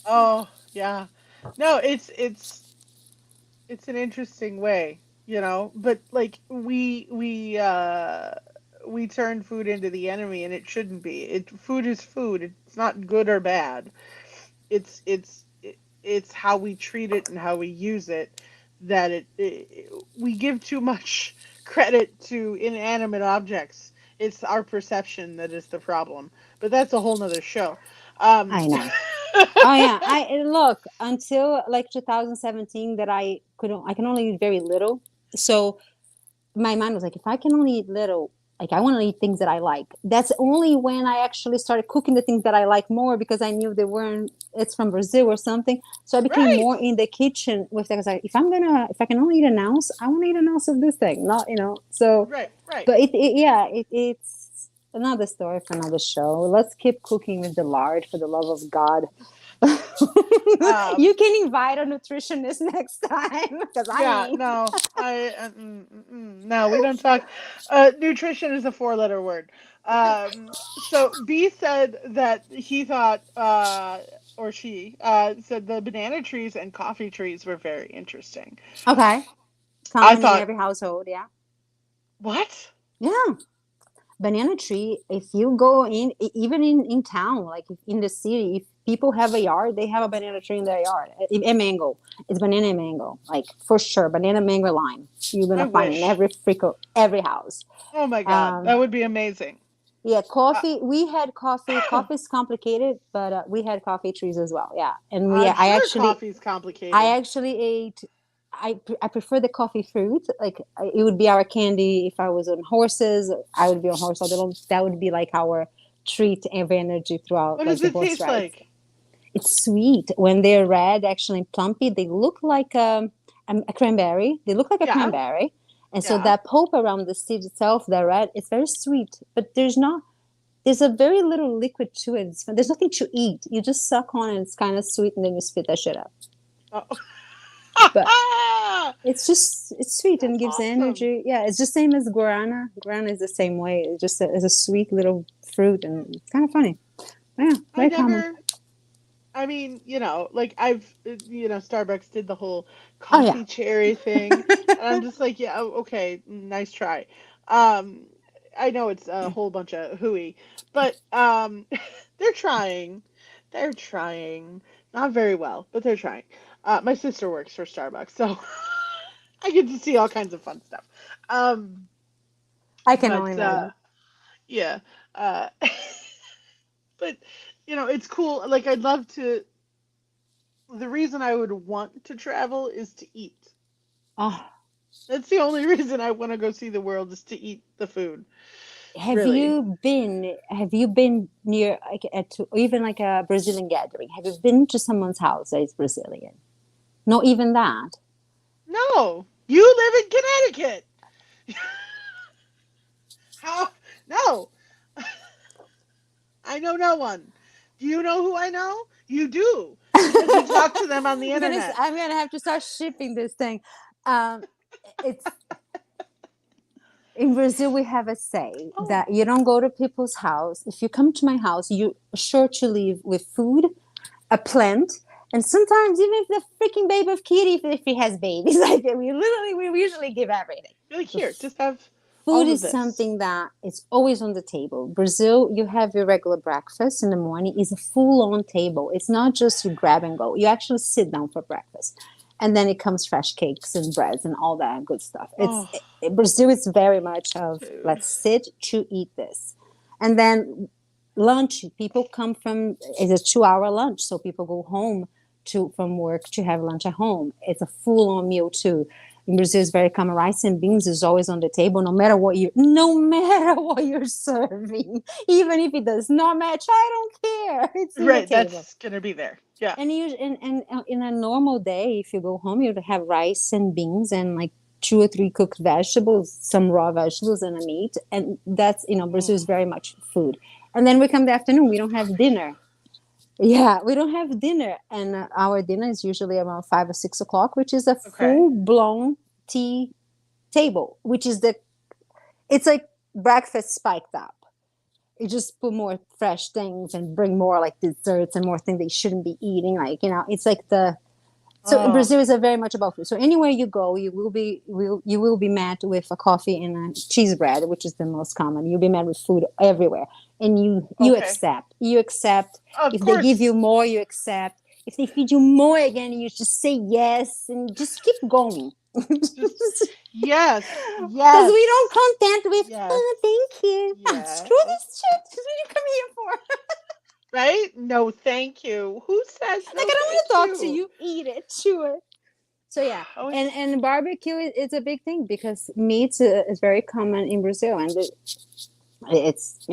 Oh yeah. No, it's an interesting way, but like we turn food into the enemy, and it shouldn't be. Food is food. It's not good or bad. It's how we treat it and how we use it that we give too much credit to inanimate objects. It's our perception that is the problem. But that's a whole nother show. I know. Oh yeah, I look until like 2017 that I can only eat very little. So my mind was like, if I can only eat little, like, I want to eat things that I like. That's only when I actually started cooking the things that I like more, because I knew they weren't. It's from Brazil or something. So I became Right. more in the kitchen with things. Like, if I can only eat an ounce, I want to eat an ounce of this thing. Not So, Right. Right. but yeah, it's another story for another show. Let's keep cooking with the lard, for the love of God. Um You can invite a nutritionist next time, because I Yeah, ain't. no, no, we don't talk. Nutrition is a four-letter word. So B said that he thought or she said the banana trees and coffee trees were very interesting. Okay. I Common in thought, every household. Yeah. what? Yeah. Banana tree, if you go in, even in town, like in the city, if people have a yard, they have a banana tree in their yard. A mango, it's banana and mango, like for sure, banana, mango, lime, you're I gonna find in wish. every freaking every house. Oh my God, um that would be amazing. yeah, Uh, coffee, we had coffee is complicated, but we had coffee trees as well. Yeah, and we I'm I sure actually coffee's I complicated. actually ate. I prefer the coffee fruit. Like it would be our candy if I was on horses. I would be on horse all day long. That would be like our treat of energy What throughout like does the it horse taste rides. like? It's sweet when they're red, actually plumpy. They look like a cranberry. They look like a Yeah, cranberry, and so yeah. that pulp around the seed itself, the red, it's very sweet. But there's not. There's a very little liquid to it. There's nothing to eat. You just suck on it. It's kind of sweet, and then you spit that shit out. Oh. But it's sweet and That's gives awesome. energy. Yeah, it's the same as guarana. Guarana is the same way. It's just it's a sweet little fruit, and it's kind of funny. Yeah, I very common. never, I mean, like Starbucks did the whole Oh yeah. coffee cherry thing, and I'm just like, yeah, okay, nice try. Um, I know it's a whole bunch of hooey, but they're trying. They're trying. Not very well, but they're trying. My sister works for Starbucks, so I get to see all kinds of fun stuff. Um, I can only but imagine. yeah, uh, but it's cool. Like I'd love to. The reason I would want to travel is to eat. Oh, That's the only reason I want to go see the world is to eat the food. Really. have you been near like to even like a Brazilian gathering? Have you been to someone's house that is Brazilian? Not even that. No, you live in Connecticut. How? No, I know no one. Do you know who I know? You do because you talk to them on the internet. I'm gonna have to start shipping this thing. Um, it's in Brazil, we have a say Oh, that you don't go to people's house. If you come to my house, you're sure to leave with food, a plant, and sometimes even if the freaking babe of kitty, if he has babies, like we usually give everything. you're like So here, just have food all of is this. something that is always on the table. Brazil, you have your regular breakfast in the morning, is a full-on table. It's not just you grab and go. You actually sit down for breakfast. And then it comes fresh cakes and breads and all that good stuff. Oh, Brazil is very much of food. let's sit to eat this. And then lunch, people come from it's a 2 hour lunch, so people go home to from work to have lunch at home. It's a full-on meal too. In Brazil, it's very common. Rice and beans is always on the table, no matter what you're serving, even if it does not match. I don't care. It's in the Right, table. that's gonna be there. Yeah. And in a normal day, if you go home, you'd have rice and beans and like two or three cooked vegetables, some raw vegetables and a meat, and that's Brazil Oh, is very much food. And then we come the afternoon, we don't have hungry. dinner. Yeah, we don't have dinner, and our dinner is usually around 5 or 6 o'clock, which is a Okay. full blown tea table, which is it's like breakfast spiked up. You just put more fresh things and bring more like desserts and more things they shouldn't be eating. Like it's like the so Oh, Brazil is a very much about food. So anywhere you go, you will be met with a coffee and a cheese bread, which is the most common. You'll be met with food everywhere, and okay. you accept. Of If they give you course. more, you accept. If they feed you more again, you just say yes and just keep going. Just yes, Because we don't yes, content with, yes, oh, thank you. Ah, yes. screw this shit. What do you come here for? Right? No, thank you. Who says Like, no, I don't want thank to talk to you? you. Eat it, sure. So yeah, Oh, and barbecue is a big thing because meat is very common in Brazil, and it's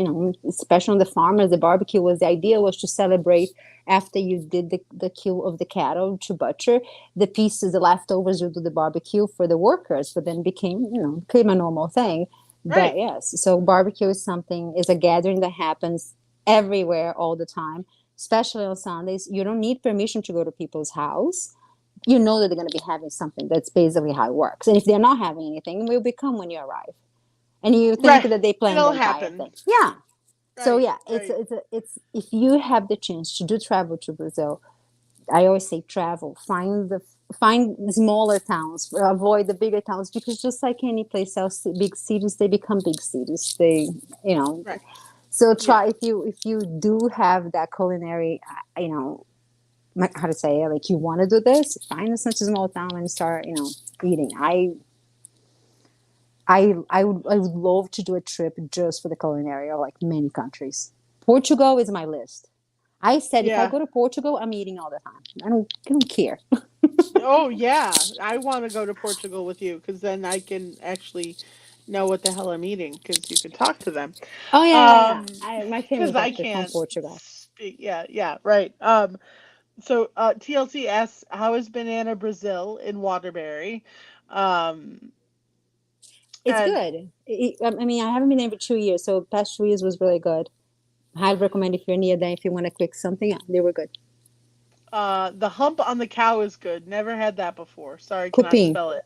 especially on the farmers. The barbecue was the idea was to celebrate after you did the kill of the cattle to butcher the pieces, the leftovers. You do the barbecue for the workers, but then became a normal thing. But right, yes, so barbecue is a gathering that happens everywhere all the time, especially on Sundays. You don't need permission to go to people's house. You know that they're going to be having something. That's basically how it works. And if they're not having anything, it will become when you arrive, and you think right. that they planned It'll the entire happen. thing. Yeah. So Right, yeah, right. it's if you have the chance to do travel to Brazil, I always say travel. Find smaller towns. Avoid the bigger towns because just like any place else, big cities they become big cities. They, you know. Right. So Yeah. try if you do have that culinary, you know, how to say it, like you want to do this, find such a small town and start, you know, eating. I would love to do a trip just for the culinary of like many countries. Portugal is my list. I said if I Yeah. go to Portugal, I'm eating all the time. I don't care. Oh yeah, I want to go to Portugal with you because then I can actually know what the hell I'm eating because you can talk to them. Oh yeah, yeah, yeah. My Because family's I actually from can't Portugal. speak. Yeah, yeah, right. So TLC asks, how is Banana Brazil in Waterbury? Um, It's and good. I mean, I haven't been there for 2 years, so past 2 years was really good. Highly recommend if you're near there, if you want to quick something. Yeah, they were good. the hump on the cow is good. Never had that before. Sorry, cannot Cupim, spell it.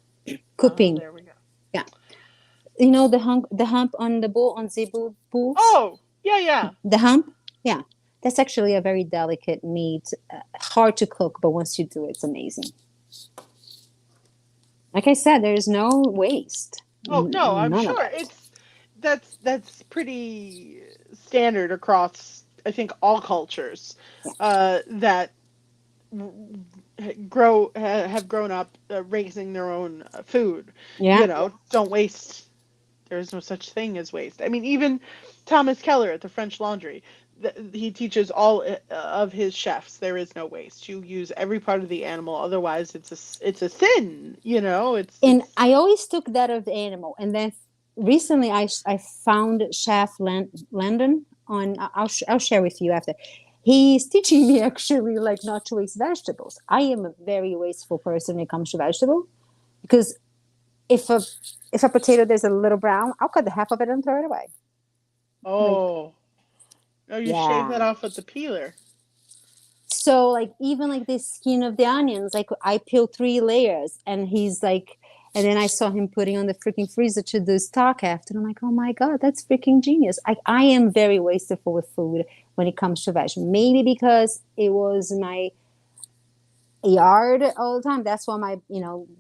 cupim. There we go. Yeah, you know the hump on the bull on zebu bulls. Oh, yeah, yeah. The hump, yeah, that's actually a very delicate meat, hard to cook, but once you do it, it's amazing. Like I said, there's no waste, Oh no, I'm none of sure it. that's pretty standard across I think all cultures Yeah, that grow have grown up raising their own food. yeah. You know, don't waste. There is no such thing as waste. I mean, even Thomas Keller at the French Laundry, he teaches all of his chefs there is no waste. You use every part of the animal, otherwise it's a sin. You know, And it's I always took that of the animal, and then recently I found Chef Landon on. I'll share with you after. He's teaching me actually like not to waste vegetables. I am a very wasteful person when it comes to vegetable because if a if a potato there's a little brown, I'll cut the half of it and throw it away. Like oh no, you shave that yeah. off with the peeler. So like even like the skin of the onions, like I peel 3 layers, and he's like, and then I saw him putting on the freaking freezer to do stock after. And I'm like, oh my god, that's freaking genius. I am very wasteful with food when it comes to veg. Maybe because it was my yard all the time. That's what my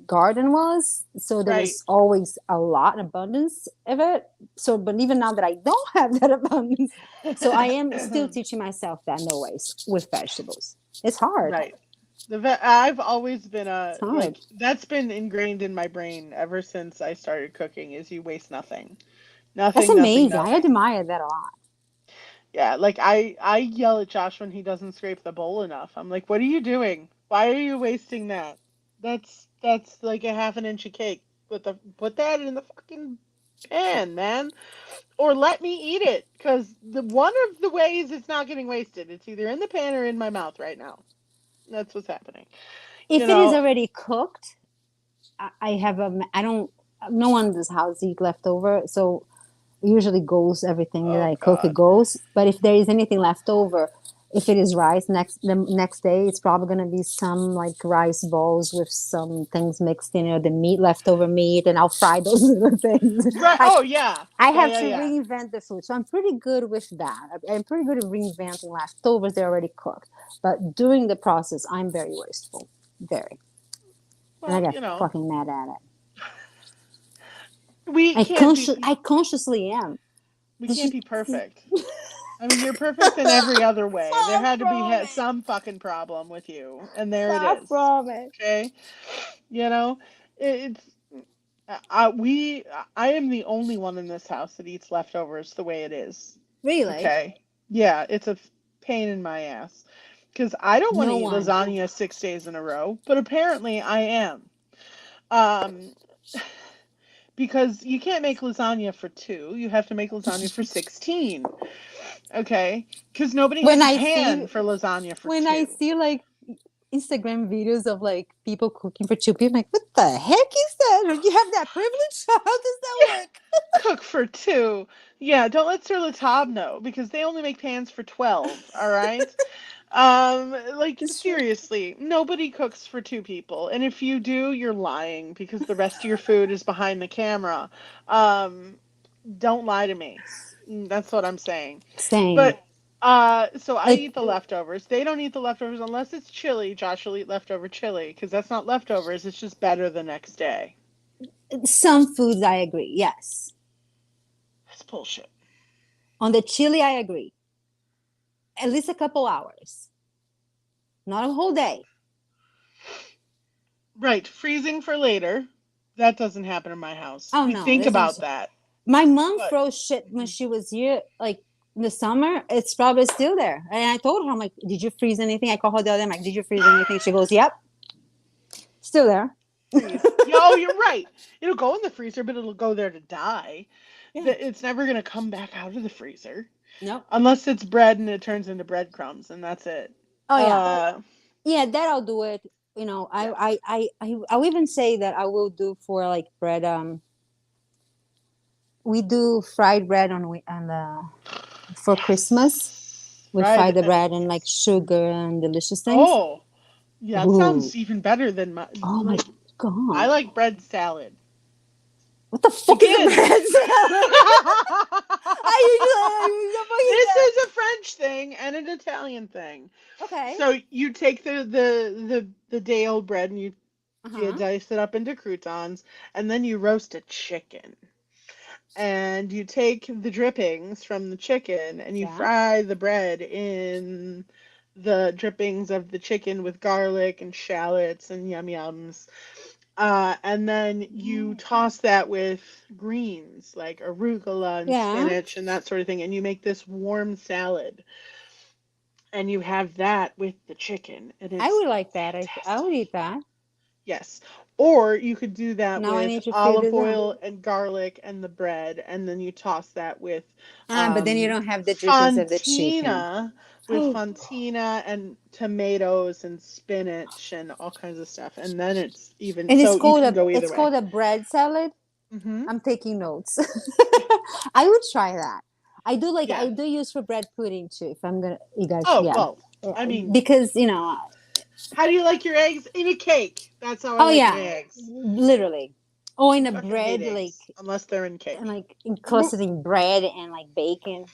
garden was. So there Right. was always a lot abundance of it. So, but even now that I don't have that abundance, so I am still teaching myself that no waste with vegetables. It's hard. Right. I've always been It's a hard. like that's been ingrained in my brain ever since I started cooking is you waste nothing. That's Nothing, nothing, amazing. I nothing. admire that a lot. Yeah, like I yell at Josh when he doesn't scrape the bowl enough. I'm like, "What are you doing? Why are you wasting that? That's like a half an inch of cake. Put that in the fucking pan, man, or let me eat it cuz the one of the ways it's not getting wasted, it's either in the pan or in my mouth right now. That's what's happening. You If it is know, already cooked, I have a. I don't. No one in this house eat leftover, so usually goes everything that oh I cook. It god. goes. But if there is anything left over, if it is rice, the next day it's probably gonna be some like rice balls with some things mixed in, or the meat leftover meat, and I'll fry those little things. Right. I Oh yeah. I Yeah, have yeah, to yeah. reinvent the food. So I'm pretty good with that. I'm pretty good at reinventing leftovers. They're already cooked. But during the process, I'm very wasteful. Very. And I Well, get you know, fucking mad at it. we can't be I consciously am. we Did can't you? be perfect. I mean, you're perfect in every other way. There Far had to be from it. some fucking problem with you, and there it Far is. from it. Okay, you know, it's we. I am the only one in this house that eats leftovers the way it is. Really? Okay, yeah, it's a pain in my ass because I don't want to No eat one. lasagna 6 days in a row, but apparently I am. Um, because you can't make lasagna for two. You have to make lasagna for 16. Okay? Because nobody When has a I see pan for lasagna for when I two. see like Instagram videos of like people cooking for two people, I'm like, what the heck is that? Like, you have that privilege? How does that Yeah, work? cook for two. Yeah, don't let Sir Latab know because they only make pans for 12, all right? Like It's true. seriously, nobody cooks for two people. And if you do, you're lying because the rest of your food is behind the camera. Um, don't lie to me. That's what I'm saying. Same. But so I Like eat the leftovers. They don't eat the leftovers unless it's chili. Josh will eat leftover chili because that's not leftovers. It's just better the next day. some foods, I agree. Yes. That's bullshit. On the chili, I agree. At least a couple hours, not a whole day. Right, freezing for later. That doesn't happen in my house. Oh We no, think there's no. about that, My mom but froze shit when she was here, like in the summer. It's probably still there. And I told her, I'm like, did you freeze anything? I called her the other day. I'm like, did you freeze anything? She goes, yep, still there. freeze. Oh, you're right. It'll go in the freezer, but it'll go there to die. Yeah. It's never gonna come back out of the freezer Nope. unless it's bread and it turns into breadcrumbs, and that's it. Oh yeah. Uh, Yeah, that I'll do it. You know, yeah. I'll even say that I will do for like bread. We do fried bread on the for Christmas. Yes. We fry Right. the bread and like Yes. sugar and delicious things. Oh, yeah, that Ooh. sounds even better than my. Oh my I god. like bread salad. What the fuck is a Again. bread salad? I This usually is a French thing and an Italian thing. okay. So you take the day old bread and you Uh-huh. dice it up into croutons, and then you roast a chicken. And you take the drippings from the chicken and you Yeah. fry the bread in the drippings of the chicken with garlic and shallots and yum yums. And then you toss that with greens like arugula and Yeah. spinach and that sort of thing, and you make this warm salad, and you have that with the chicken, and I it's would like that. I would fantastic. eat that. Yes. Or you could do that Now I with need to figure olive this out. oil and garlic and the bread, and then you toss that with But then you don't have the drippings of the chicken. fontina, Oh, and tomatoes and spinach and all kinds of stuff. And then it's even and so you can go either it's way. called a bread salad. Hmm. I'm taking notes. I would try that. I Yeah. do use for bread pudding too. If I'm gonna, you guys, Oh, yeah. well, I mean, Because how do you like your eggs? In a cake. That's how I oh like my yeah, eggs. literally. Or I in a fucking hate bread, like eggs unless they're in and cake. like encrusted in bread and like bacon.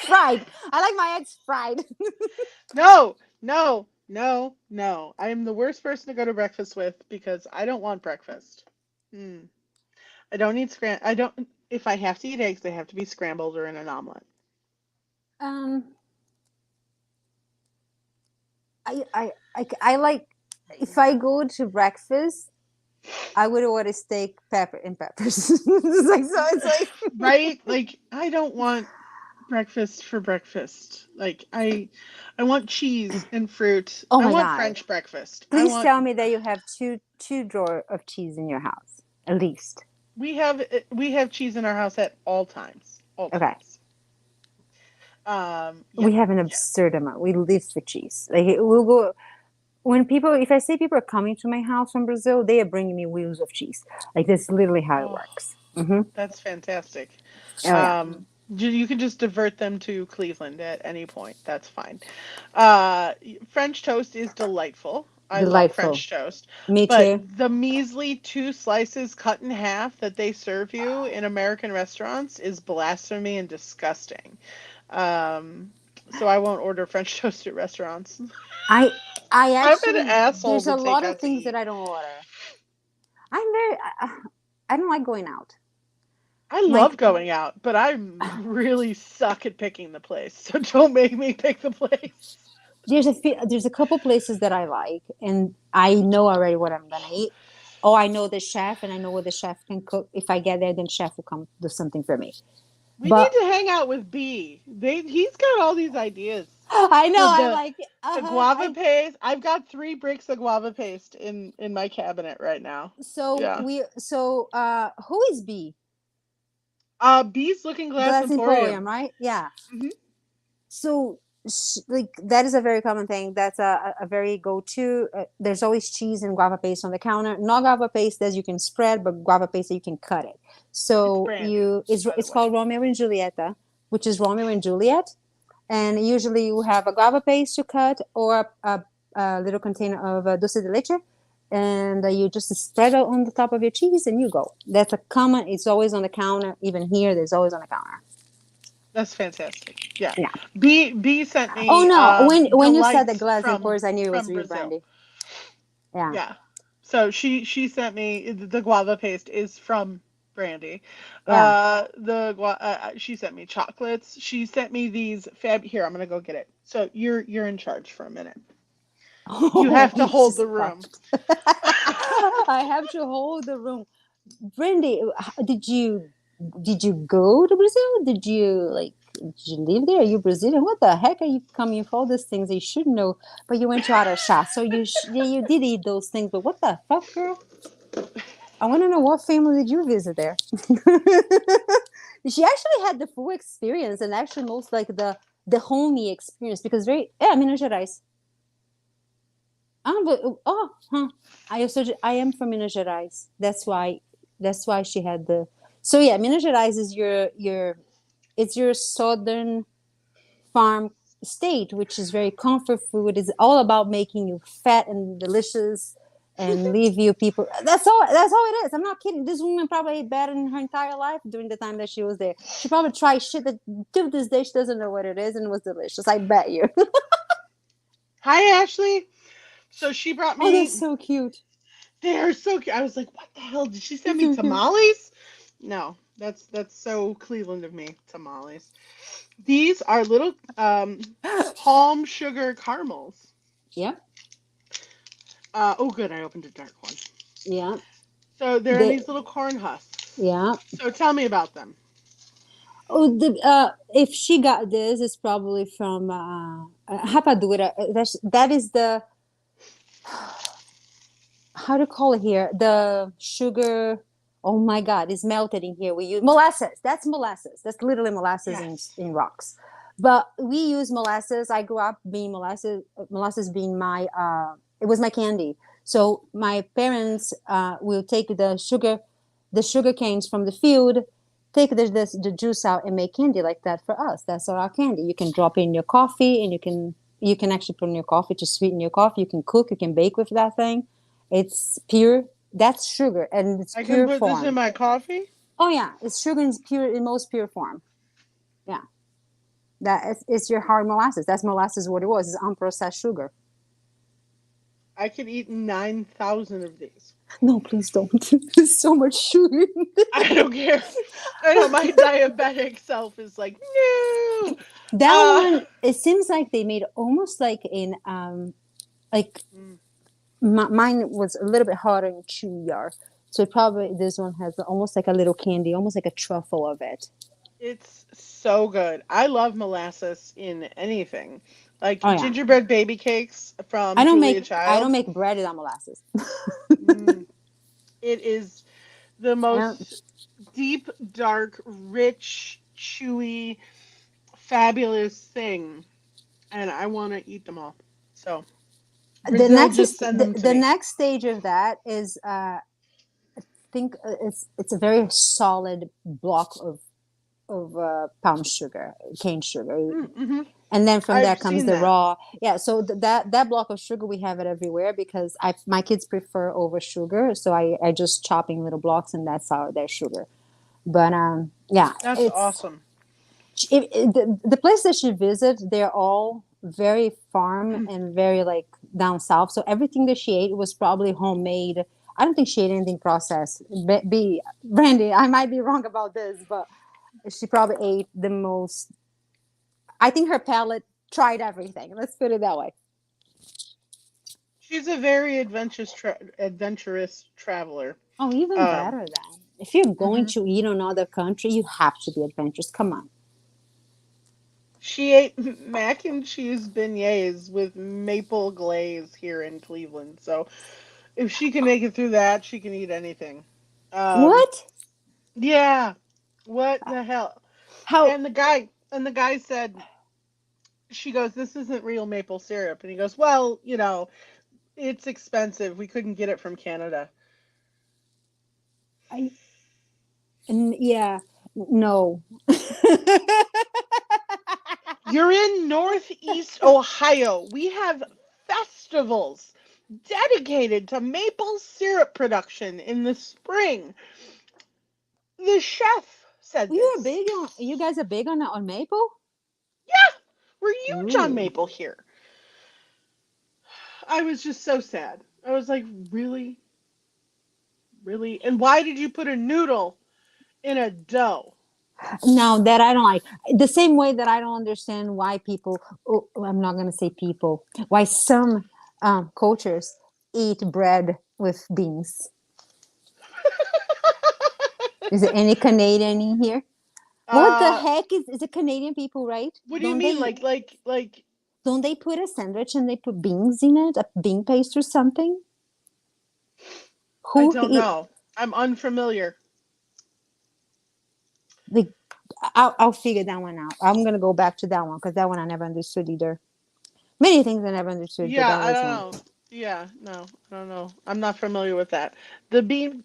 Fried. I like my eggs fried. No, no, no, no. I am the worst person to go to breakfast with because I don't want breakfast. Hmm. I don't need I don't. If I have to eat eggs, they have to be scrambled or in an omelet. Um, I like if I go to breakfast, I would order steak, pepper, and peppers. It's like so. It's like Right? Like I don't want breakfast for breakfast. Like I want cheese and fruit. oh I my want god! French breakfast. I Please want tell me that you have two drawer of cheese in your house at least. we have cheese in our house at all times. All Okay, times. Yeah. we have an Yeah. absurd amount. We live for cheese. Like we'll go when people. If I say people are coming to my house from Brazil, they are bringing me wheels of cheese. Like that's literally how it Oh, works. Hmm. that's fantastic. Oh yeah, You can just divert them to Cleveland at any point. That's fine. French toast is delightful. I love delightful. French toast, Me but too. the measly two slices cut in half that they serve you in American restaurants is blasphemy and disgusting. Um, so I won't order French toast at restaurants. I I I'm an actually asshole there's to a take lot of out to things that eat. I don't order. I'm very I don't like going out. I My love going out, but I really suck at picking the place. So don't make me pick the place. there's a couple places that I like and I know already what I'm gonna eat. Oh, I know the chef and I know what the chef can cook. If I get there, then chef will come do something for me. We need But to hang out with B. He's got all these ideas. I know The I'm the like the guava I paste. I've got 3 bricks of guava paste in my cabinet right now. Yeah. who is B? B's Looking Glass Glass Emporium, Emporium. right? Yeah. Hmm. So like that is a very common thing. That's a very go-to. There's always cheese and guava paste on the counter. Not guava paste that you can spread, but guava paste that you can cut it. It's So brand new, by the it's called way. Romeo and Julieta, which is Romeo and Juliet. And usually you have a guava paste to cut or a little container of dulce de leche. and you just spread it on the top of your cheese and you go. That's a common. It's always on the counter. Even here, there's always on the counter. That's fantastic. Yeah. Yeah. B sent Oh me no! When you said the delights glass and pours, I knew it was from real Brazil. brandy. Yeah. Yeah. So she sent me the guava paste is from Brandy. Yeah. She sent me chocolates. She sent me these fab. Here, I'm gonna go get it. So you're in charge for a minute. You Oh, have to hold she's the room. puffed. I have to hold the room. Brandy, did you go to Brazil? Did you live there? Are you Brazilian? What the heck are you coming for all these things that you should know? But you went to Araxá, so yeah, you did eat those things. But what the fuck, girl? I want to know what family did you visit there? She actually had the full experience and actually most like the homey experience because very yeah, Minas Gerais. But oh, huh. I am from Minas Gerais. That's why she had the. So yeah, Minas Gerais is your it's your southern farm state, which is very comfort food. It's all about making you fat and delicious and leave you people. That's all it is. I'm not kidding. This woman probably ate better in her entire life during the time that she was there. She probably tried shit that to this day she doesn't know what it is and it was delicious. I bet you. Hi, Ashley. So she brought Oh, that's me. so cute. They're so cute. I was like, what the hell? Did she send me tamales? No, that's so Cleveland of me. Tamales. These are little palm sugar caramels. Yeah. Oh, good. I opened a dark one. Yeah. So they're in They these little corn husks. yeah. So tell me about them. Oh, if she got this, it's probably from rapadura. That is the how to call it here. The sugar. Oh my God, it's melted in here. We use molasses. That's molasses. That's literally molasses Yes. in rocks. But we use molasses. I grew up being molasses. Molasses being my it was my candy. So my parents will take the sugar canes from the field, take the juice out and make candy like that for us. That's our candy. You can drop in your coffee, and you can actually put in your coffee to sweeten your coffee. You can cook. You can bake with that thing. It's pure. That's sugar, and it's I can pure put this in form. my coffee. Oh yeah, it's sugar in pure in most pure form. Yeah, it's your hard molasses. That's molasses. What it was is unprocessed sugar. I could eat 9,000 of these. No, please don't. There's so much sugar. I don't care. I know my diabetic self is like, no. That Uh, one, it seems like they made almost like in like mm, mine was a little bit harder and chewier. So probably this one has almost like a little candy, almost like a truffle of it. it's so good. I love molasses in anything. Like Oh yeah, gingerbread baby cakes from Julia I don't Childs. make bread without molasses. Mm, it is the Yeah. most deep, dark, rich, chewy, fabulous thing. And I want to eat them all. So, Brazil, just send them to The me. next stage of that is think it's a very solid block of palm sugar, cane sugar, Mm-hmm. and then from there I've comes seen the that. raw. Yeah, so that block of sugar we have it everywhere because I my kids prefer over sugar, so I just chopping little blocks and that's how their sugar. But yeah, That's it's awesome. the place that she visit, they're all very farm and very like down south. So everything that she ate was probably homemade. I don't think she ate anything processed. Brandy, I might be wrong about this, but she probably ate the most. I think her palate tried everything. Let's put it that way. She's a very adventurous traveler. Oh, even Um, better then. If you're going mhm. to eat another country, you have to be adventurous. Come on. She ate mac and cheese beignets with maple glaze here in Cleveland. So if she can make it through that, she can eat anything. Um, What? yeah. What the hell? How? And the guy said, she goes, "This isn't real maple syrup." And he goes, "Well, it's expensive. We couldn't get it from Canada." I, yeah. No. You're in Northeast Ohio. We have festivals dedicated to maple syrup production in the spring. The chef said You are this. big on. You guys are big on maple. Yeah, we're huge on Ooh. maple here. I was just so sad. I was like, really? Really? And why did you put a noodle in a dough? Now that I don't like, the same way that I don't understand why people. Oh, I'm not gonna say people. Why some cultures eat bread with beans. Is there any Canadian in here? What the uh, heck is it Canadian people, right? what do you mean? Don't they put a sandwich and they put beans in it, a bean paste or something? I Who don't eat know. I'm unfamiliar. the I'll figure that one out. I'm gonna go back to that one because that one I never understood either. Many things I never understood, but Yeah, that I was don't one. know. Yeah, no, I don't know. I'm not familiar with that. The bean.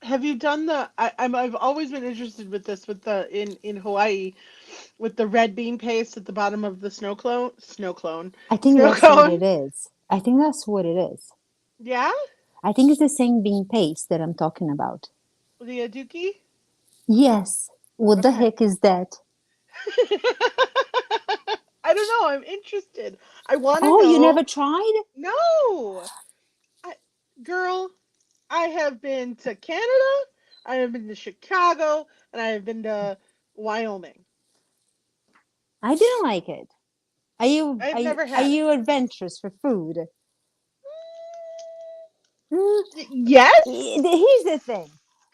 Have you done the? I've always been interested with this with the in Hawaii with the red bean paste at the bottom of the I think snow that's what cone. it is. I think that's what it is. Yeah, I think it's the same bean paste that I'm talking about. the aduki. Yes. What the Okay. heck is that? I don't know. I'm interested. I want to Oh, you never know. tried? No, I, girl, I have been to Canada. I have been to Chicago, and I have been to Wyoming. I didn't like it. Are you I've are you never are had it. you adventurous for food? Yes, Here's the thing.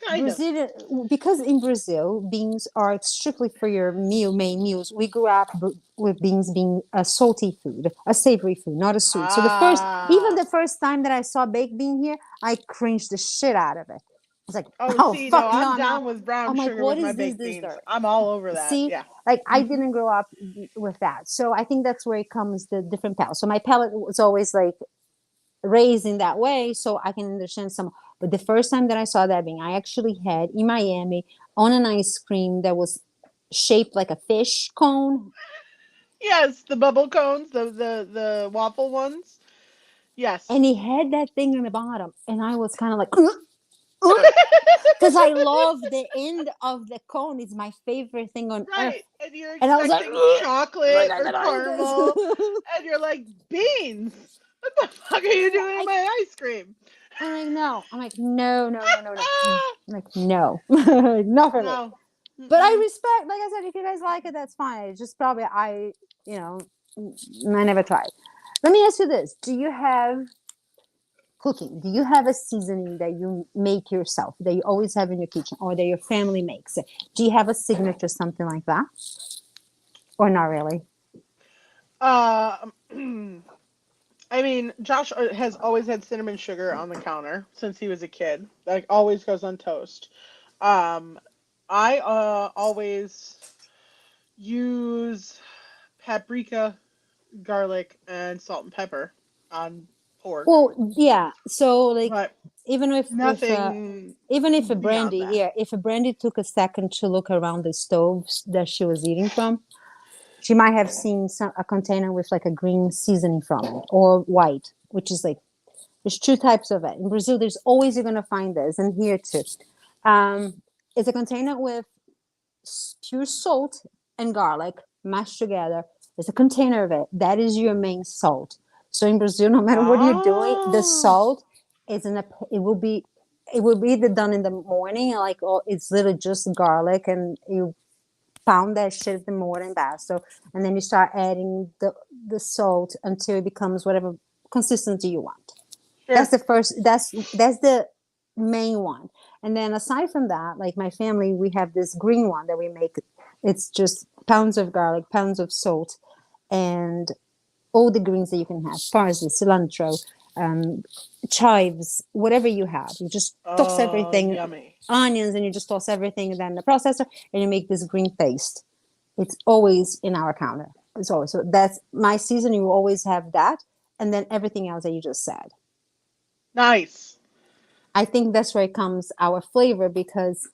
kind of. Brazil, because in Brazil, beans are strictly for your main meals. We grew up with beans being a salty food, a savory food, not a sweet. So even Ah. the first time that I saw baked bean here, I cringed the shit out of it. I was like, Oh, oh see, no, fuck, no, I'm I'm not. down with brown I'm like, sugar what with my is this? baked This beans. dirt. I'm all over that. See, Yeah. like I Hmm. didn't grow up with that, so I think that's where it comes the different palate. So my palate was always like raised in that way, so I can understand some. But the first time that I saw that being, I actually had in Miami on an ice cream that was shaped like a fish cone, Yes, the bubble cones, the waffle ones. Yes. and it had that thing on the bottom, and I was kind of like, because I love the end of the cone. It's my favorite thing on earth, Right. And you're and I was like, expecting like chocolate I or can like this. caramel, and you're like, beans. What the fuck are you No, doing in I my ice cream? I'm like, no. I'm like, no, no, no, no, no. I'm like, no, not for me. No. But I Mm-mm. respect, like I said, if you guys like it, that's fine. It's just probably you know, I never tried. Let me ask you this: do you have cooking? Do you have a seasoning that you make yourself, that you always have in your kitchen, or that your family makes? Do you have a signature, something like that, or not really? Uh, I mean, Josh has always had cinnamon sugar on the counter since he was a kid. Like always goes on toast. Um, I always use paprika, garlic, and salt and pepper on pork, Well, yeah. So like, but even if nothing even if a beyond brandy, that. yeah, if a brandy took a second to look around the stove that she was eating from, she might have seen a container with like a green seasoning from it or white, which is like there's two types of it. In Brazil, there's always you're gonna find this, and here too. Um, it's a container with pure salt and garlic mashed together. There's a container of it. That is your main salt. So in Brazil, no matter what you're doing, the Oh, salt is in a it will be either done in the morning, like oh, it's literally just garlic, and you pound that shit in the morning basto, and then you start adding the salt until it becomes whatever consistency you want. That's sure. the first. That's the main one. And then aside from that, like my family, we have this green one that we make. It's just pounds of garlic, pounds of salt, and all the greens that you can have: parsley, cilantro, um, chives, whatever you have. You just toss Oh, everything, yummy. onions, and you just toss everything, and then the processor, and you make this green paste. It's always in our counter. It's always so. That's my season. You always have that, and then everything else that you just said. Nice. I think that's where it comes our flavor because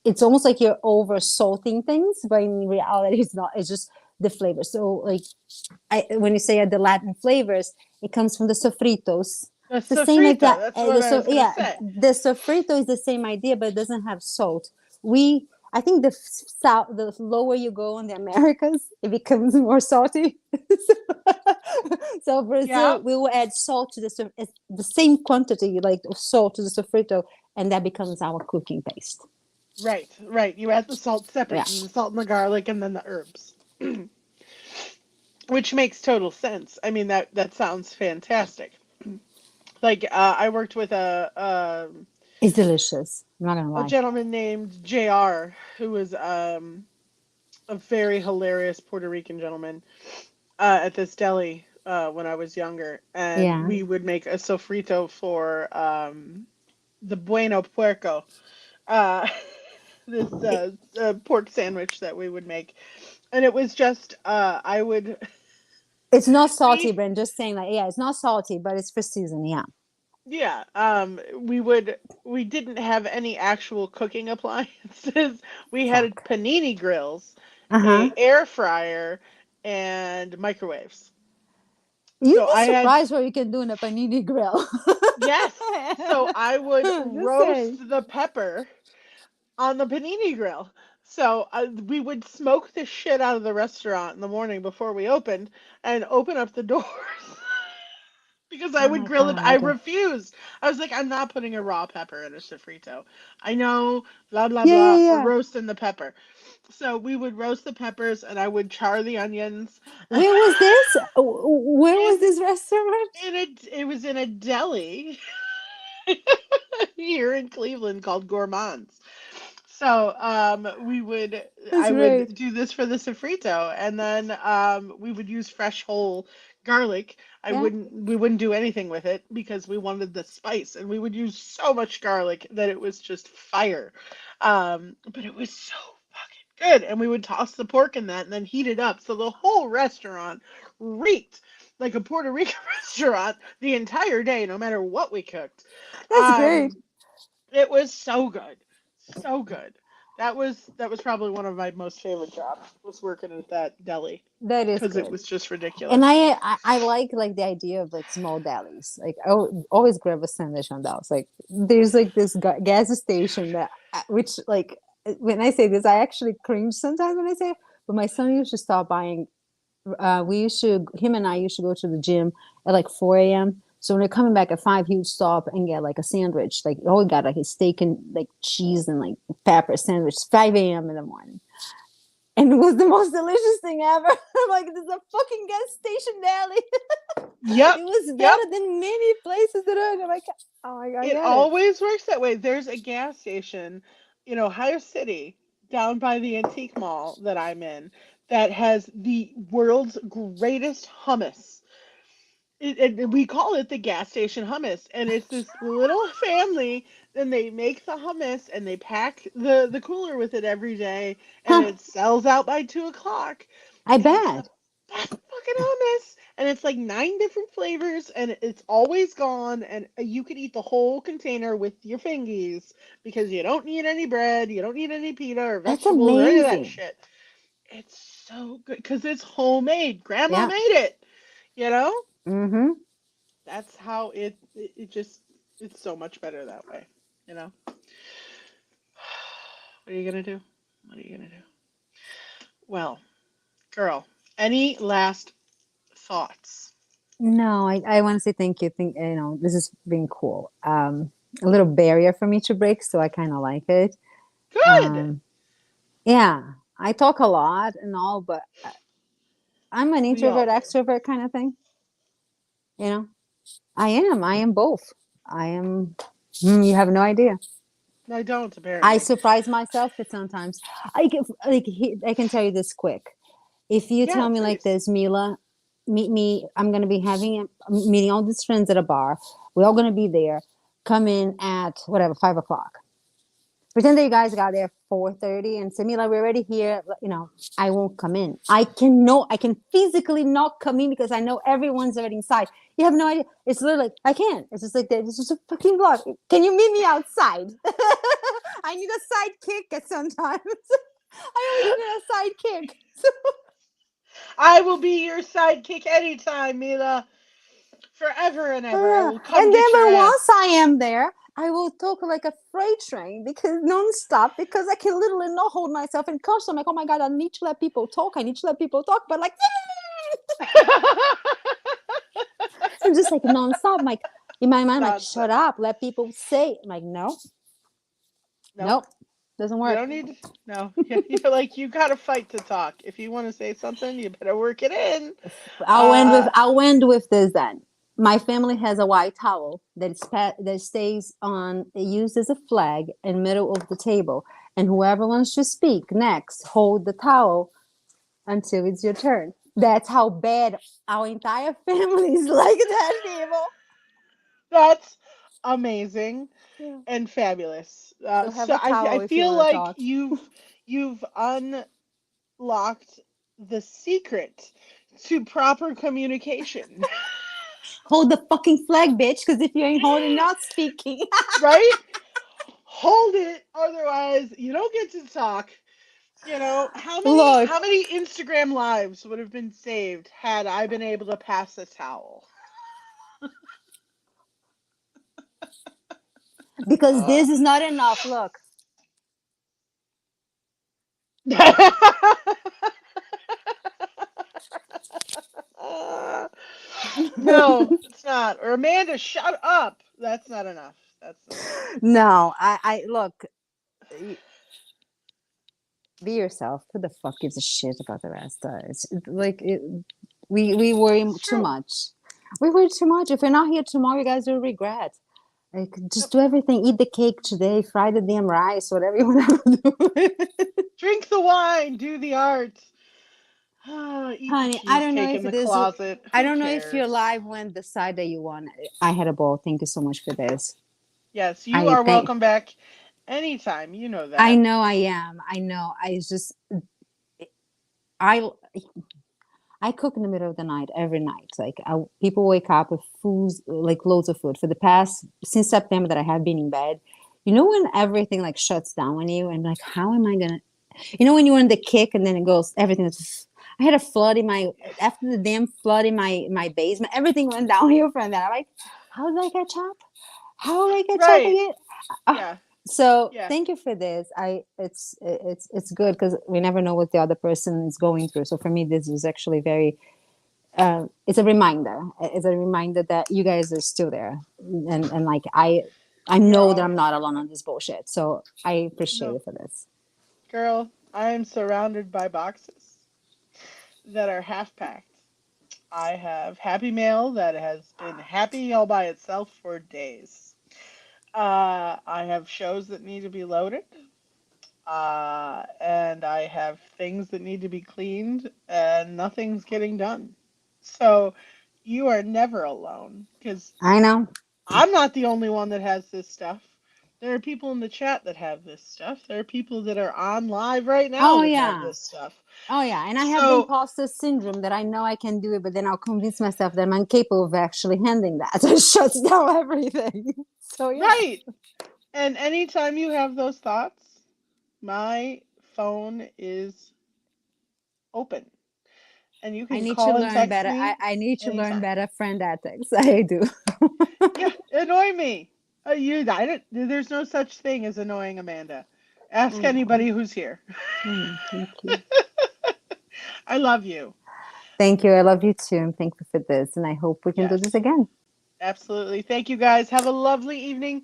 it's almost like you're over salting things, but in reality, it's not. It's just the flavor. So like when you say the Latin flavors, it comes from the sofritos. The It's the same as sofrito. that. That's what I was gonna Yeah, say. the sofrito is the same idea, but it doesn't have salt. I think the south, the lower you go in the Americas, it becomes more salty. So Yeah. Brazil, we will add salt to the same quantity, like of salt to the sofrito, and that becomes our cooking paste. Right. Right. You add the salt Yeah, separate, and the salt and the garlic, and then the herbs, which makes total sense. I mean that sounds fantastic. Like I worked with it's delicious. I'm not gonna a lie. gentleman named Jr. who was a very hilarious Puerto Rican gentleman at this deli when I was younger, and Yeah, we would make a sofrito for the bueno puerco, uh, this pork sandwich that we would make, and it was just I would it's not salty, we but I'm just saying, like, yeah, it's not salty, but it's for season. Yeah, yeah we didn't have any actual cooking appliances. We had fuck. panini grills, Uh a huh. air fryer, and microwaves. You'd So be I had surprised what you can do in a panini grill. yes. So I would Just roast saying. the pepper on the panini grill. So we would smoke the shit out of the restaurant in the morning before we opened and open up the doors because I Oh would my grill it. I god. refused. I was like, I'm not putting a raw pepper in a sofrito. I know, blah, blah, Yeah, yeah, blah. We're yeah. roasting the pepper. So we would roast the peppers and I would char the onions. Where was this? Where was in this restaurant? it was in a deli here in Cleveland called Gourmands. So That's I great. would do this for the sofrito, and then we would use fresh whole garlic. Yeah, We wouldn't do anything with it because we wanted the spice, and we would use so much garlic that it was just fire. But it was so fucking good, and we would toss the pork in that and then heat it up, so the whole restaurant reeked like a Puerto Rican restaurant the entire day, no matter what we cooked. that's great. Um, it was so good. So good. That was probably one of my most favorite jobs was working at that deli That is because it good. was just And ridiculous. I like the idea of like small delis. Like I always grab a sandwich on those. Like there's like this gas station that which like when I say this, I actually cringe sometimes when I say it. But my son used to stop buying we used to him and I used to go to the gym at like 4 a.m. So when we're coming back at 5, he would stop and get like a sandwich. Like oh, he got like a steak and like cheese and like pepper sandwich 5 a.m. in the morning. And it was the most delicious thing ever. I'm like, this is a fucking gas station deli. Yep. It was Yep. better than many places that I'm like, oh my god, I It get it. always works that way. There's a gas station in Ohio City down by the antique mall that I'm in that has the world's greatest hummus. We call it the gas station hummus, and it's this little family. Then they make the hummus and they pack the cooler with it every day, and Huh? it sells out by 2 o'clock. I And it's the bet. best fucking hummus, and it's like 9 different flavors, and it's always gone. And you could eat the whole container with your fingies because you don't need any bread, you don't need any pita or That's vegetables or any of that amazing. shit. It's so good because it's homemade. Grandma Yeah. made it, you know? Mm-hmm. That's how it just it's so much better that way, you know. What are you gonna do? What are you gonna do? Well, girl, any last thoughts? No, I want to say thank you. Think this has been cool. A little barrier for me to break, so I kind of like it. Good. Um, yeah, I talk a lot and all, but I'm an We all introvert, do. extrovert kind of thing. You know, I am. I am both. I am. You have no idea. I don't I apparently. surprise myself, but sometimes I can tell you this quick. If you Yeah, tell me like please. this, Mila, meet me. I'm gonna be having meeting all these friends at a bar. We're all gonna be there. Come in at whatever 5 o'clock. Pretend that you guys got there 4:30 and say, Mila, we're already here. I won't come in. I can physically not come in because I know everyone's already inside. You have no idea. It's literally like I can't. It's just like that. It's just a fucking block. Can you meet me outside? I need a sidekick at sometimes. I always need a sidekick. I will be your sidekick anytime, Mila. Forever and ever. I Yeah. will come And then get your when once ass. I am there, I will talk like a freight train because nonstop because I can literally not hold myself and curse. I'm like, oh my god, I need to let people talk. I need to let people talk, but like I'm just like nonstop. I'm like in my mind, like shut Nonsense. up, let people say. I'm like no, Nope. nope, doesn't You work. don't need to. No. You're like, you gotta fight to talk. If you want to say something, you better work it in. Uh, I'll end with this then. My family has a white towel that stays on used as a flag in middle of the table, and whoever wants to speak next, hold the towel until it's your turn. That's how bad our entire family is like that, people. that's amazing Yeah. and fabulous. So have So a I towel if you feel want to like talk. you've unlocked the secret to proper communication, Hold the fucking flag, bitch, because if you ain't holding, not speaking. right? Hold it, otherwise you don't get to talk. You know, Look, how many Instagram lives would have been saved had I been able to pass a towel? because this is not enough. Look, No, it's not. Or Amanda, shut up. That's not enough. That's not enough. no, I look. Be yourself. Who the fuck gives a shit about the rest? It's like we worry It's too true. much. We worry too much. If you're not here tomorrow, you guys will regret. Like just Yep. do everything. Eat the cake today. Fry the damn rice. Whatever you want to do. Drink the wine. Do the art. Eat the Honey, I don't know cheesecake if in the it is. closet. I Who don't know if your cares? live went the side that you want. I had a ball. Thank you so much for this. Yes, you I are think welcome back anytime. You know I that. know I am. I know. I just I I cook in the middle of the night every night. Like people wake up with foods, like loads of food. For the past since September that I have been in bed. You know when everything like shuts down on you and like how am I gonna? You know when you're in the kick and then it goes everything. I had a flood in my after the damn flood in my basement. Everything went downhill from that. I'm like, how did I catch up? How did I catch up Right. again? Ah, Yeah. so Yeah. thank you for this. It's good because we never know what the other person is going through. So for me, this is actually very it's a reminder. It's a reminder that you guys are still there, and like I We are know that I'm always not here, alone girl. on this bullshit. So I appreciate No, you for this. girl, I am surrounded by boxes that are half packed. I have Happy Mail that has been happy all by itself for days. I have shows that need to be loaded. And I have things that need to be cleaned, and nothing's getting done. So you are never alone because I know. I'm not the only one that has this stuff. There are people in the chat that have this stuff. There are people that are on live right now Oh that have yeah. this stuff. Oh yeah. And I have the So, imposter syndrome that I know I can do it, but then I'll convince myself that I'm incapable of actually handling that. So it shuts down everything. So yeah. right. And anytime you have those thoughts, my phone is open and you I can need to call and learn text better. me I need to learn anytime. better friend ethics. I do. Yeah, annoy me. I don't, there's no such thing as annoying Amanda. Ask I know. anybody who's here. I know. Thank you. I love you. Thank you. I love you too. And thank you for this. And I hope we can do this Yes, again. absolutely. Thank you guys. Have a lovely evening.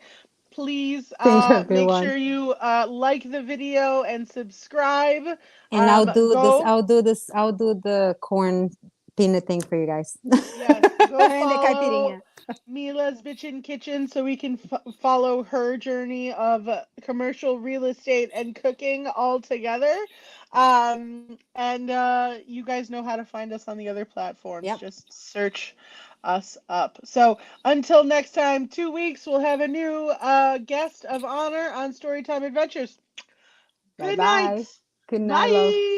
Please Thank you, make everyone. sure you like the video and subscribe. And I'll do this. Go, I'll do this. I'll do the corn peanut thing for you guys. yes, go And the follow caipirinha. Mila's Bitchin Kitchen so we can follow her journey of commercial real estate and cooking all together. And you guys know how to find us on the other platforms. Yep. Just search us up. So until next time, 2 weeks, we'll have a new guest of honor on Storytime Adventures. Bye Good night. bye. Good night, love. Bye.